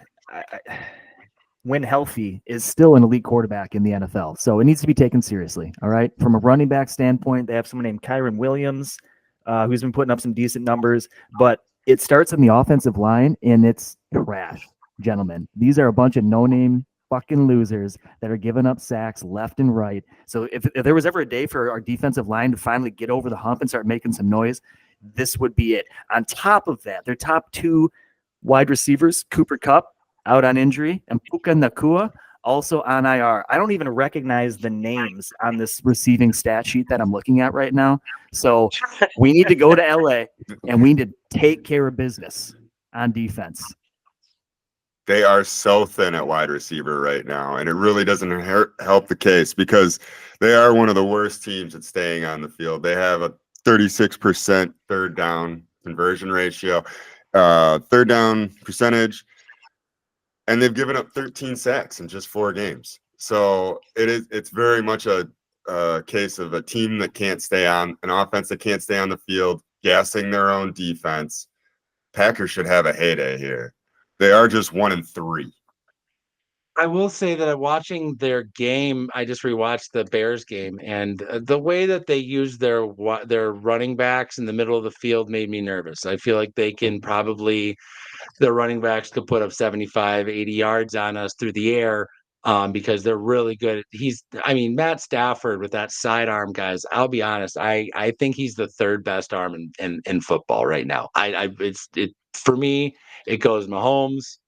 when healthy, is still an elite quarterback in the NFL. So it needs to be taken seriously. All right. From a running back standpoint, they have someone named Kyron Williams, who's been putting up some decent numbers. But it starts in the offensive line, and it's trash, gentlemen. These are a bunch of no-name fucking losers that are giving up sacks left and right. So if there was ever a day for our defensive line to finally get over the hump and start making some noise, this would be it. On top of that, their top two wide receivers, Cooper Kupp, out on injury, and Puka Nakua, also on IR. I don't even recognize the names on this receiving stat sheet that I'm looking at right now. So we need to go to LA and we need to take care of business on defense. They are so thin at wide receiver right now, and it really doesn't help the case because they are one of the worst teams at staying on the field. They have a 36% third down conversion ratio, third down percentage, and they've given up 13 sacks in just 4 games. So it's very much a case of a team that can't stay on, an offense that can't stay on the field, gassing their own defense. Packers should have a heyday here. They are just 1-3. I will say that watching their game, I just rewatched the Bears game, and the way that they use their running backs in the middle of the field made me nervous. I feel like they can probably, their running backs could put up 75, 80 yards on us through the air, because they're really good. Matt Stafford with that sidearm, guys. I'll be honest. I think he's the third best arm in football right now. For me, it goes Mahomes,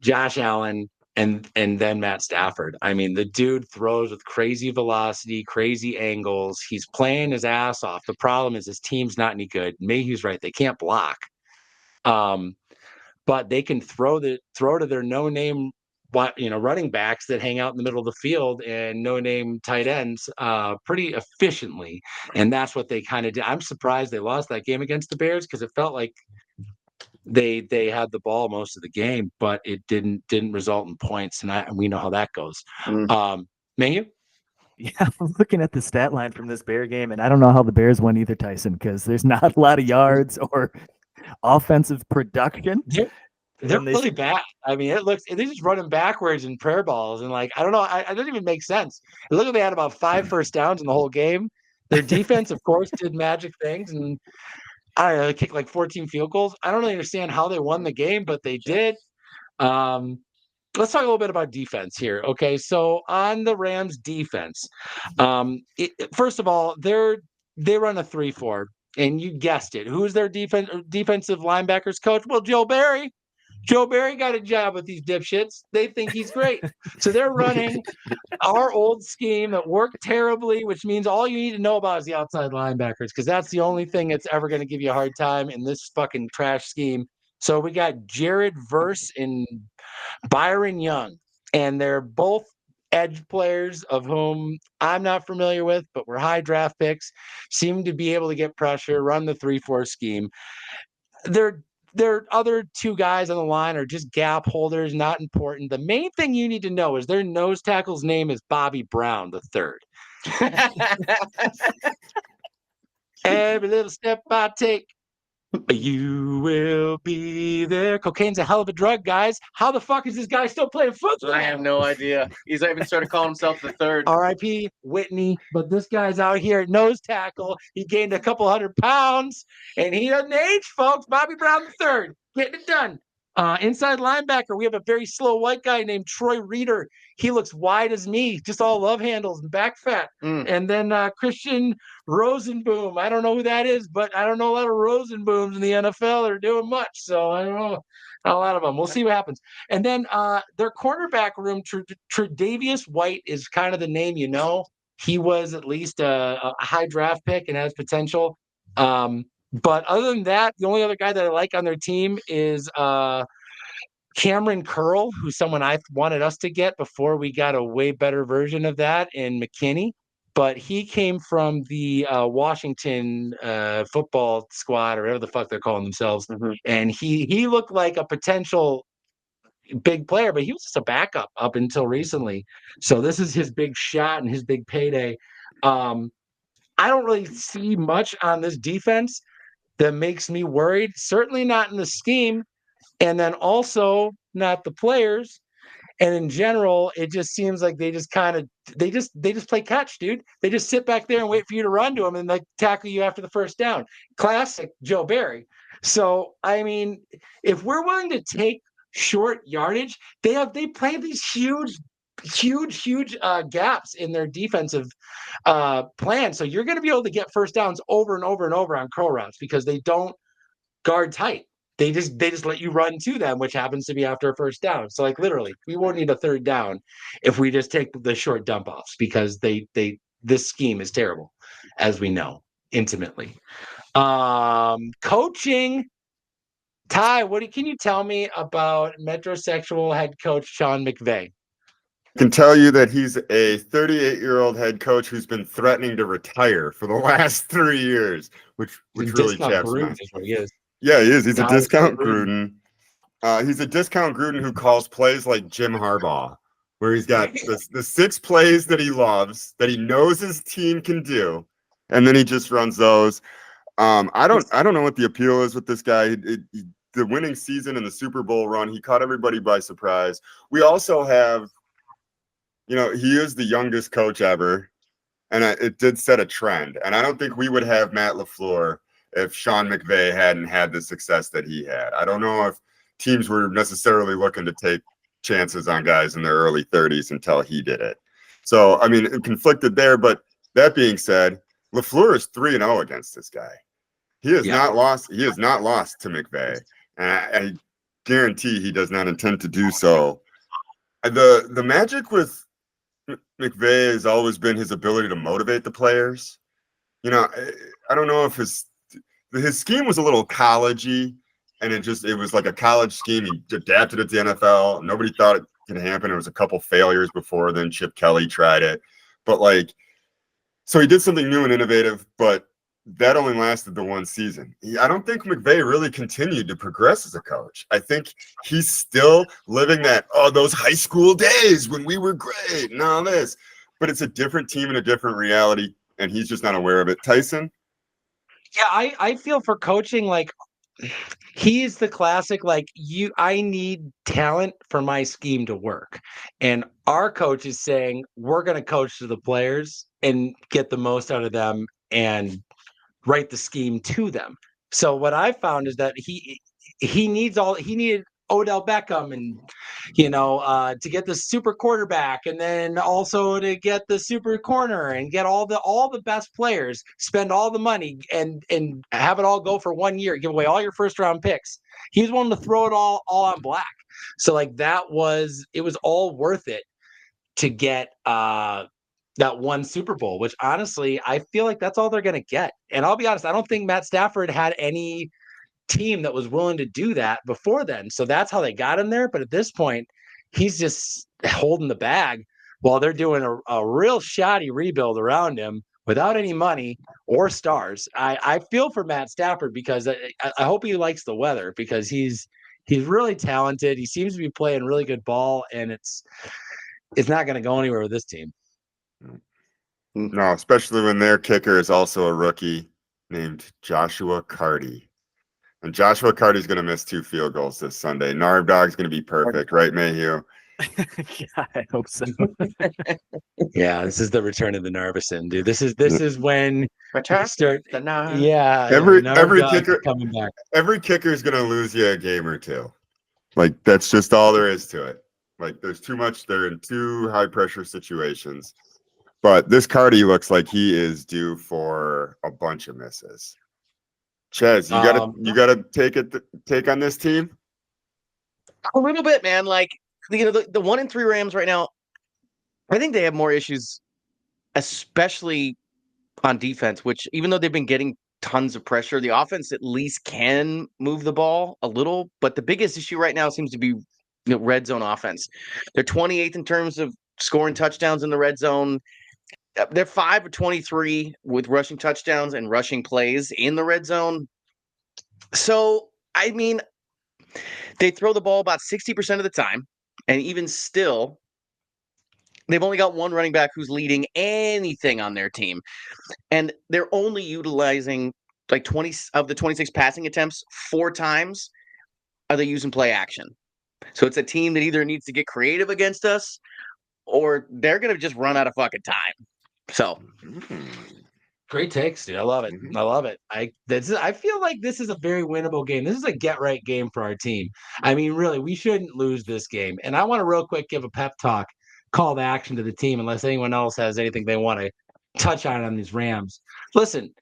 Josh Allen, and then Matt Stafford. I mean, the dude throws with crazy velocity, crazy angles. He's playing his ass off. The problem is his team's not any good. Mayhew's right; they can't block. But they can throw to their no-name, running backs that hang out in the middle of the field and no-name tight ends pretty efficiently, and that's what they kind of did. I'm surprised they lost that game against the Bears because it felt like they had the ball most of the game, but it didn't result in points, and we know how that goes. Mayhew? Yeah, I'm looking at the stat line from this Bear game, and I don't know how the Bears won either, Tyson, because there's not a lot of yards or offensive production. They're really bad. I mean, they're just running backwards in prayer balls, and I don't know, it doesn't even make sense. It looked like they had about 5 first downs in the whole game. Their defense, of course, did magic things, and I don't know, they kicked like 14 field goals. I don't really understand how they won the game, but they did. Let's talk a little bit about defense here. Okay, so on the Rams defense, first of all, they run a 3-4, and you guessed it. Who's their defensive linebackers coach? Well, Joe Barry. Joe Barry got a job with these dipshits. They think he's great. So they're running our old scheme that worked terribly, which means all you need to know about is the outside linebackers, because that's the only thing that's ever going to give you a hard time in this fucking trash scheme. So we got Jared Verse and Byron Young, and they're both edge players of whom I'm not familiar with, but were high draft picks, seem to be able to get pressure, run the 3-4 scheme. Their other 2 guys on the line are just gap holders, not important. The main thing you need to know is their nose tackle's name is Bobby Brown the third. Every little step I take, you will be there. Cocaine's a hell of a drug, guys. How the fuck is this guy still playing football? I have no idea. He's even started calling himself the third. R.I.P. Whitney. But this guy's out here at nose tackle. He gained a couple 100 pounds, and he doesn't age, folks. Bobby Brown the third, getting it done. Inside linebacker, we have a very slow white guy named Troy Reeder. He looks wide as me, just all love handles and back fat. And then Christian Rosenboom. I don't know who that is, but I don't know a lot of Rosenbooms in the NFL that are doing much. So I don't know a lot of them. We'll see what happens. And then their cornerback room, Tre'Davious White is kind of the name you know. He was at least a high draft pick and has potential. But other than that, the only other guy that I like on their team is Cameron Curl, who's someone I wanted us to get before we got a way better version of that in McKinney. But he came from the Washington football squad, or whatever the fuck they're calling themselves. And he looked like a potential big player, but he was just a backup up until recently. So this is his big shot and his big payday. I don't really see much on this defense that makes me worried. Certainly not in the scheme, and then also not the players. And in general, it just seems like they just play catch, dude. They just sit back there and wait for you to run to them and like tackle you after the first down. Classic Joe Barry. So I mean, if we're willing to take short yardage, they play these huge gaps in their defensive plan. So you're going to be able to get first downs over and over and over on curl routes because they don't guard tight. They just let you run to them, which happens to be after a first down. So like literally, we won't need a third down if we just take the short dump offs because this scheme is terrible, as we know intimately. Coaching. Ty, can you tell me about metrosexual head coach Sean McVay? I can tell you that he's a 38-year-old head coach who's been threatening to retire for the last 3 years, which really chaps me. Is what he is. Yeah, he is. He's a discount Gruden. He's a discount Gruden who calls plays like Jim Harbaugh, where he's got the 6 plays that he loves, that he knows his team can do, and then he just runs those. I don't know what the appeal is with this guy. The winning season and the Super Bowl run, he caught everybody by surprise. We also have, he is the youngest coach ever, and it did set a trend. And I don't think we would have Matt LaFleur if Sean McVay hadn't had the success that he had. I don't know if teams were necessarily looking to take chances on guys in their early 30s until he did it. So, I mean, it conflicted there. But that being said, LaFleur is 3-0 against this guy. He has not lost. He has not lost to McVay, and I guarantee he does not intend to do so. The magic with McVay has always been his ability to motivate the players. I don't know if his scheme was a little college-y, and it was like a college scheme. He adapted it to the NFL. Nobody thought it could happen. There was a couple failures before then. Chip Kelly tried it, but so he did something new and innovative, but that only lasted the one season. I don't think McVay really continued to progress as a coach. I think he's still living those high school days when we were great and all this, but it's a different team and a different reality, and he's just not aware of it. Tyson? Yeah, I feel for coaching, like he's the classic, I need talent for my scheme to work. And our coach is saying, we're going to coach to the players and get the most out of them and write the scheme to them. So what I found is that he needed Odell Beckham and to get the super quarterback, and then also to get the super corner and get all the best players, spend all the money and have it all go for 1 year, give away all your first round picks. He's willing to throw it all on black. So it was all worth it to get that one Super Bowl, which honestly, I feel like that's all they're going to get. And I'll be honest, I don't think Matt Stafford had any team that was willing to do that before then. So that's how they got him there. But at this point, he's just holding the bag while they're doing a real shoddy rebuild around him without any money or stars. I feel for Matt Stafford because I hope he likes the weather, because he's really talented. He seems to be playing really good ball, and it's not going to go anywhere with this team. No, especially when their kicker is also a rookie named Joshua Carty. And Joshua Carty's going to miss 2 field goals this Sunday. Narb Dog's going to be perfect, right, Mayhew? Yeah, I hope so. Yeah, this is the return of the Narvison, dude. This is when Return start. the Narv. Yeah, every kicker coming back. Every kicker is going to lose you a game or two. That's just all there is to it. There's too much. They're in 2 high pressure situations. But this Carty looks like he is due for a bunch of misses. Chaz, you gotta take on this team. A little bit, man. The 1-3 Rams right now, I think they have more issues, especially on defense, which even though they've been getting tons of pressure, the offense at least can move the ball a little. But the biggest issue right now seems to be red zone offense. They're 28th in terms of scoring touchdowns in the red zone. They're 5 of 23 with rushing touchdowns and rushing plays in the red zone. So, I mean, They throw the ball about 60% of the time, and even still, they've only got one running back who's leading anything on their team. And they're only utilizing like 20 of the 26 passing attempts 4 times are they using play action. So it's a team that either needs to get creative against us or they're going to just run out of fucking time. So Great takes, dude. I love it. I love it. I feel like this is a very winnable game. This is a get right game for our team. I mean, really, we shouldn't lose this game. And I want to real quick give a pep talk, call to action to the team, unless anyone else has anything they want to touch on these Rams. Listen,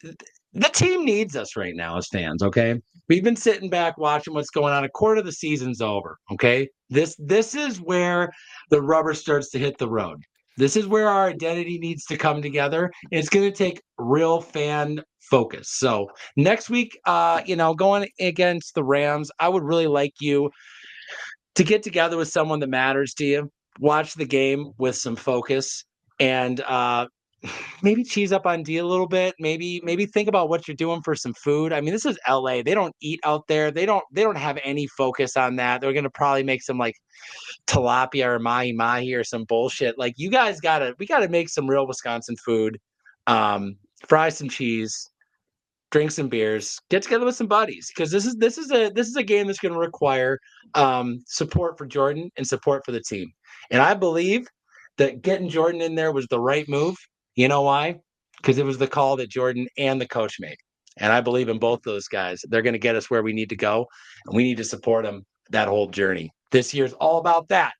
the team needs us right now as fans, okay? We've been sitting back watching what's going on. A quarter of the season's over, okay? This is where the rubber starts to hit the road. This is where our identity needs to come together. It's going to take real fan focus. So next week, going against the Rams, I would really like you to get together with someone that matters to you, watch the game with some focus, and maybe cheese up on D a little bit. Maybe think about what you're doing for some food. I mean, this is LA. They don't eat out there. They don't have any focus on that. They're gonna probably make some like tilapia or mahi mahi or some bullshit. Like we gotta make some real Wisconsin food. Fry some cheese, drink some beers, get together with some buddies because this is a game that's going to require support for Jordan and support for the team. And I believe that getting Jordan in there was the right move. You know why? Because it was the call that Jordan and the coach made. And I believe in both those guys. They're going to get us where we need to go, and we need to support them that whole journey. This year's all about that.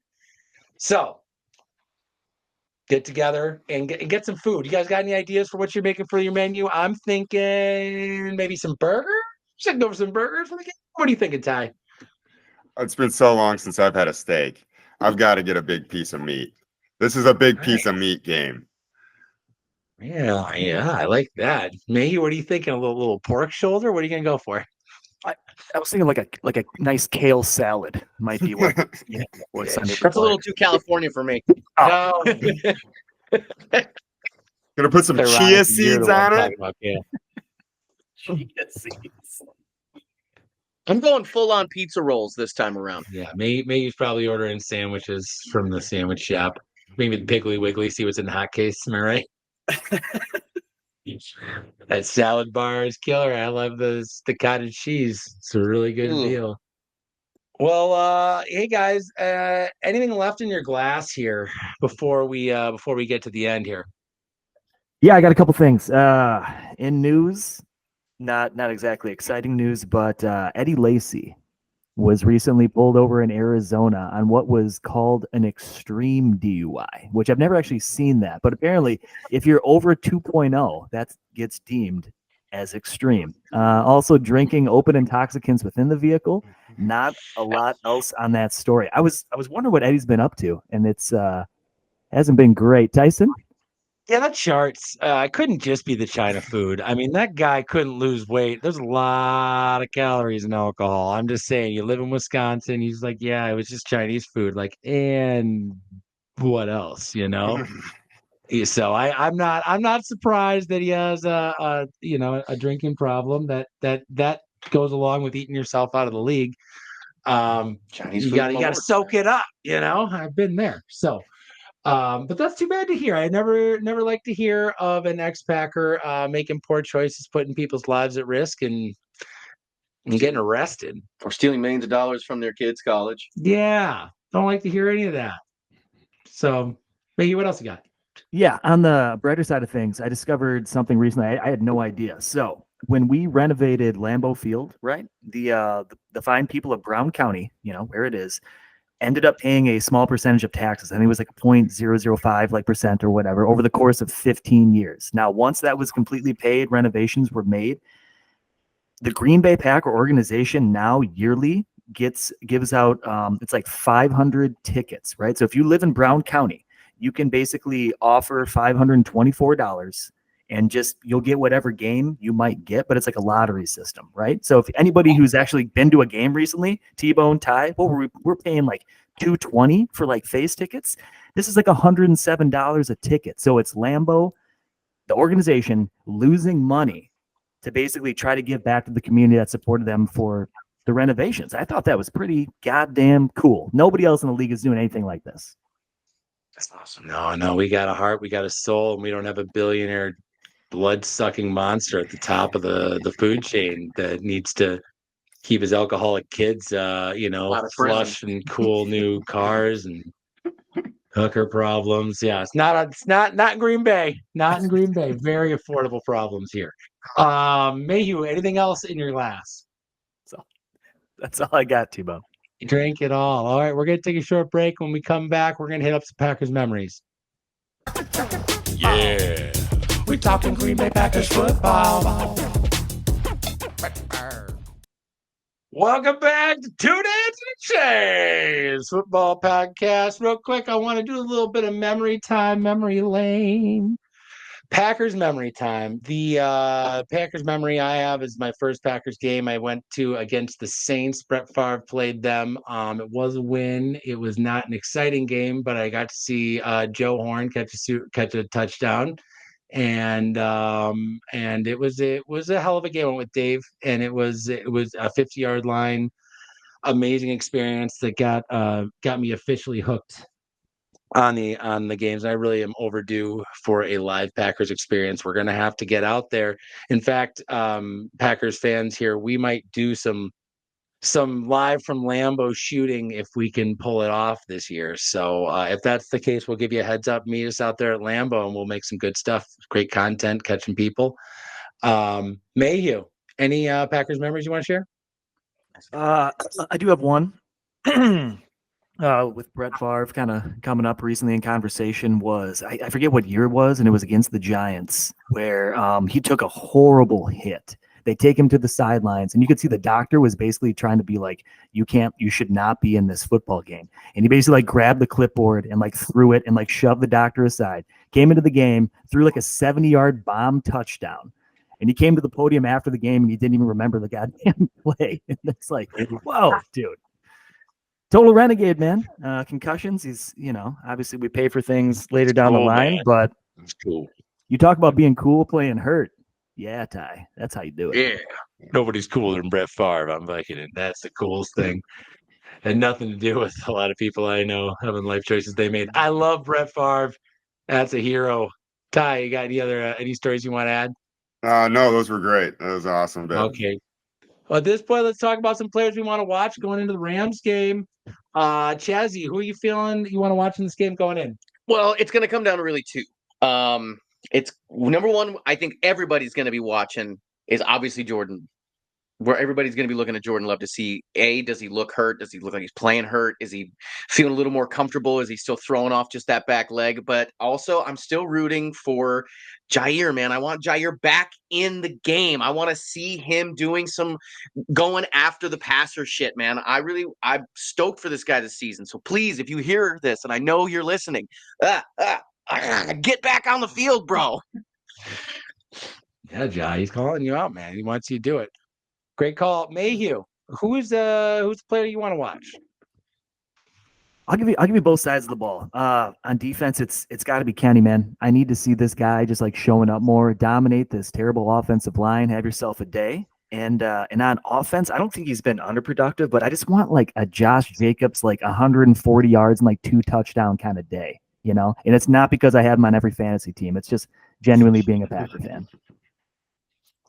So get together and get some food. You guys got any ideas for what you're making for your menu? I'm thinking maybe some burgers. Should go for some burgers for the game. What are you thinking, Ty? It's been so long since I've had a steak. I've got to get a big piece of meat. This is a big piece of meat game. Yeah, I like that. Maybe what are you thinking? A little pork shoulder? What are you gonna go for? I was thinking like a nice kale salad might be what. That's a little too California for me. Oh. Gonna put some chia seeds on it. Chia seeds. I'm going full on pizza rolls this time around. Yeah, maybe he's probably ordering sandwiches from the sandwich shop. Maybe the Piggly Wiggly, see what's in the hot case. Am I right? That salad bar is killer. I love the cottage cheese. It's a really good deal. Well, hey guys, anything left in your glass here before we get to the end here? Yeah, I got a couple things. In news, not exactly exciting news, but Eddie Lacy was recently pulled over in Arizona on what was called an extreme DUI, which I've never actually seen that. But apparently, if you're over 2.0, that gets deemed as extreme. Also, drinking open intoxicants within the vehicle. Not a lot else on that story. I was wondering what Eddie's been up to, and it's hasn't been great. Tyson? Yeah, that charts. Couldn't just be the China food. I mean, that guy couldn't lose weight. There's a lot of calories in alcohol. I'm just saying, you live in Wisconsin. He's like, yeah, it was just Chinese food. Like, and what else, So I'm not surprised that he has a drinking problem that goes along with eating yourself out of the league. Chinese you food. got to soak it up. I've been there. So. But that's too bad to hear. I never like to hear of an ex-Packer making poor choices, putting people's lives at risk, and getting arrested. Or stealing millions of dollars from their kids' college. Yeah, don't like to hear any of that. So, Maggie, what else you got? Yeah, on the brighter side of things, I discovered something recently. I had no idea. So when we renovated Lambeau Field, right, the fine people of Brown County, where it is, ended up paying a small percentage of taxes. I think it was like 0.005 percent or whatever over the course of 15 years. Now, once that was completely paid, renovations were made. The Green Bay Packer organization now yearly gives out it's like 500 tickets, right? So if you live in Brown County, you can basically offer $524 and you'll get whatever game you might get, but it's like a lottery system, right? So if anybody who's actually been to a game recently, T-Bone, Ty, we're paying like $220 for like phase tickets. This is like $107 a ticket. So it's Lambeau, the organization, losing money to basically try to give back to the community that supported them for the renovations. I thought that was pretty goddamn cool. Nobody else in the league is doing anything like this. That's awesome. No, we got a heart, we got a soul, and we don't have a billionaire blood-sucking monster at the top of the food chain that needs to keep his alcoholic kids, Out of prison. flush and cool new cars and hooker problems. Yeah, it's not in Green Bay. Not in Green Bay. Very affordable problems here. Mayhew, anything else in your glass? So that's all I got, T-Bone. Drink it all. All right, we're gonna take a short break. When we come back, we're gonna hit up some Packers memories. Yeah. We talking Green Bay Packers football. Welcome back to Two Days and a Chase Football Podcast. Real quick, I want to do a little bit of memory time, memory lane. Packers memory time. The Packers memory I have is my first Packers game I went to against the Saints. Brett Favre played them. It was a win. It was not an exciting game, but I got to see Joe Horn catch a touchdown. And it was a hell of a game. I went with Dave, and it was a 50-yard line, amazing experience that got me officially hooked on the games. I really am overdue for a live Packers experience. We're gonna have to get out there. In fact, Packers fans here, we might do some live from Lambeau shooting if we can pull it off this year. So if that's the case, we'll give you a heads up. Meet us out there at Lambeau, and we'll make some good stuff. Great content, catching people. Mayhew, any Packers memories you want to share? I do have one. With Brett Favre kind of coming up recently in conversation was, I forget what year it was, and it was against the Giants, where he took a horrible hit. They take him to the sidelines, and you could see the doctor was basically trying to be like, you should not be in this football game. And he basically like grabbed the clipboard and like threw it and like shoved the doctor aside, came into the game, threw like a 70-yard bomb touchdown. And he came to the podium after the game and he didn't even remember the goddamn play. And it's like, whoa, dude. Total renegade, man. Concussions. He's, obviously we pay for things later down the line, man. but That's cool. You talk about being cool playing hurt. Yeah, Ty. That's how you do it. Yeah. Nobody's cooler than Brett Favre. I'm liking it. That's the coolest thing. Had nothing to do with a lot of people I know having life choices they made. I love Brett Favre. That's a hero. Ty, you got any stories you want to add? No, those were great. That was awesome, Ben. Okay. Well, at this point, let's talk about some players we want to watch going into the Rams game. Chazzy, who are you feeling you want to watch in this game going in? Well, it's going to come down to really two. It's number one, I think everybody's going to be watching is obviously Jordan, where everybody's going to be looking at Jordan Love to see, does he look hurt? Does he look like he's playing hurt? Is he feeling a little more comfortable? Is he still throwing off just that back leg? But also, I'm still rooting for Jair, man. I want Jair back in the game. I want to see him doing some going after the passer shit, man. I'm stoked for this guy this season. So please, if you hear this, and I know you're listening, get back on the field, bro. Yeah, Jai, he's calling you out, man. He wants you to do it. Great call. Mayhew, who's the player you want to watch? I'll give you both sides of the ball. On defense, it's got to be Kenny, man. I need to see this guy just like showing up more, dominate this terrible offensive line, have yourself a day. And on offense, I don't think he's been underproductive, but I just want like a Josh Jacobs, like 140 yards and like 2 touchdown kind of day, And it's not because I have him on every fantasy team. It's just genuinely being a Packer fan.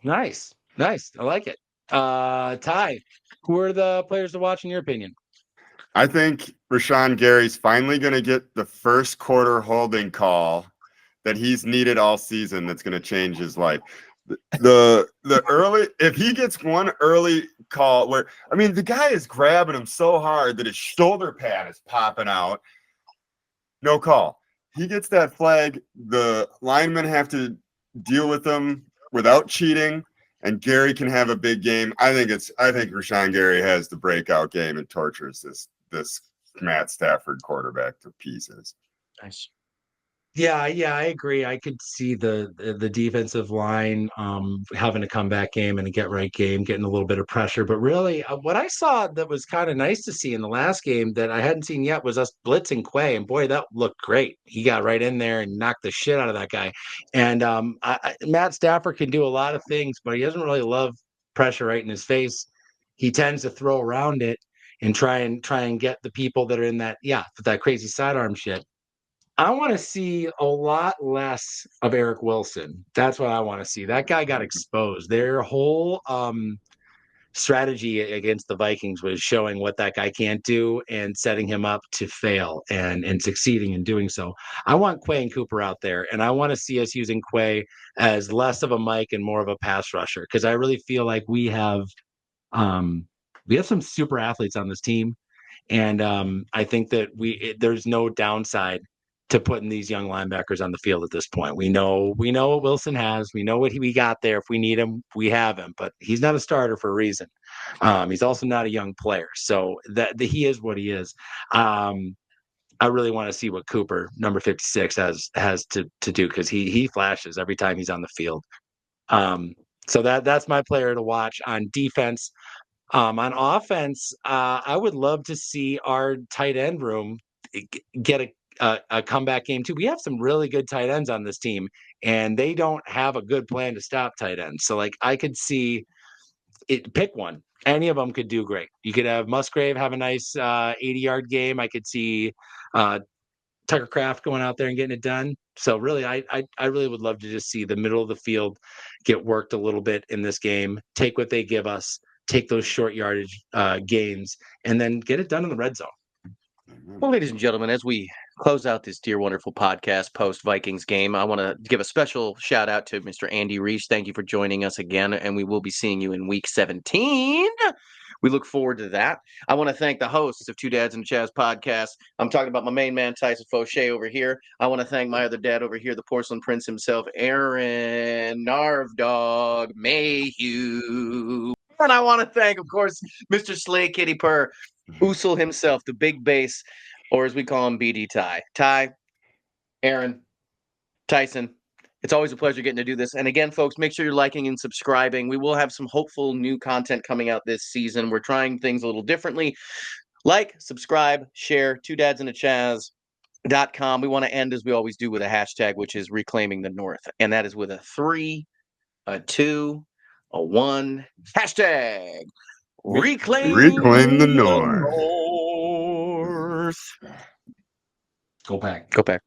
Nice. I like it. Ty, who are the players to watch in your opinion? I think Rashawn Gary's finally going to get the first quarter holding call that he's needed all season. That's going to change his life. The early, if he gets one early call where, the guy is grabbing him so hard that his shoulder pad is popping out. No call. He gets that flag. The linemen have to deal with him without cheating. And Gary can have a big game. I think Rashawn Gary has the breakout game and tortures this Matt Stafford quarterback to pieces. Nice. Yeah, I agree. I could see the defensive line having a comeback game and a get right game, getting a little bit of pressure. But really, what I saw that was kind of nice to see in the last game that I hadn't seen yet was us blitzing Quay, and boy, that looked great. He got right in there and knocked the shit out of that guy. And Matt Stafford can do a lot of things, but he doesn't really love pressure right in his face. he tends to throw around it and try and get the people that are in that that crazy sidearm shit. I want to see a lot less of Eric Wilson. That's what I want to see. That guy got exposed. Their whole strategy against the Vikings was showing what that guy can't do and setting him up to fail and succeeding in doing so. I want Quay and Cooper out there, and I want to see us using Quay as less of a Mike and more of a pass rusher, because I really feel like we have some super athletes on this team, and I think that there's no downside to putting these young linebackers on the field at this point. We know what Wilson has. We know what we got there. If we need him, we have him. But he's not a starter for a reason. He's also not a young player, so that he is what he is. I really want to see what Cooper, number 56, has to do, because he flashes every time he's on the field. So that's my player to watch on defense. On offense, I would love to see our tight end room get a comeback game too. We have some really good tight ends on this team, and they don't have a good plan to stop tight ends. So, like, I could see it. Pick one. Any of them could do great. You could have Musgrave have a nice 80-yard game. I could see Tucker Kraft going out there and getting it done. So really, I really would love to just see the middle of the field get worked a little bit in this game. Take what they give us. Take those short yardage gains, and then get it done in the red zone. Well, ladies and gentlemen, as we close out this dear wonderful podcast post Vikings game, I want to give a special shout out to Mr. Andy Reese. Thank you for joining us again, and we will be seeing you in week 17. We look forward to that. I want to thank the hosts of Two Dads and a Chaz podcast. I'm talking about my main man, Tyson Fauché, over here. I want to thank my other dad over here, the porcelain prince himself, Aaron Narvdog Mayhew. And I want to thank, of course, Mr. Slay Kitty Purr, Usul himself, the big bass, or as we call him, BD Ty. Ty, Aaron, Tyson, it's always a pleasure getting to do this. And again, folks, make sure you're liking and subscribing. We will have some hopeful new content coming out this season. We're trying things a little differently. Like, subscribe, share, twodadsandachaz.com. We want to end, as we always do, with a hashtag, which is Reclaiming the North. And that is with a 3, a 2, a 1. Hashtag Reclaim the North. Go back. Go back.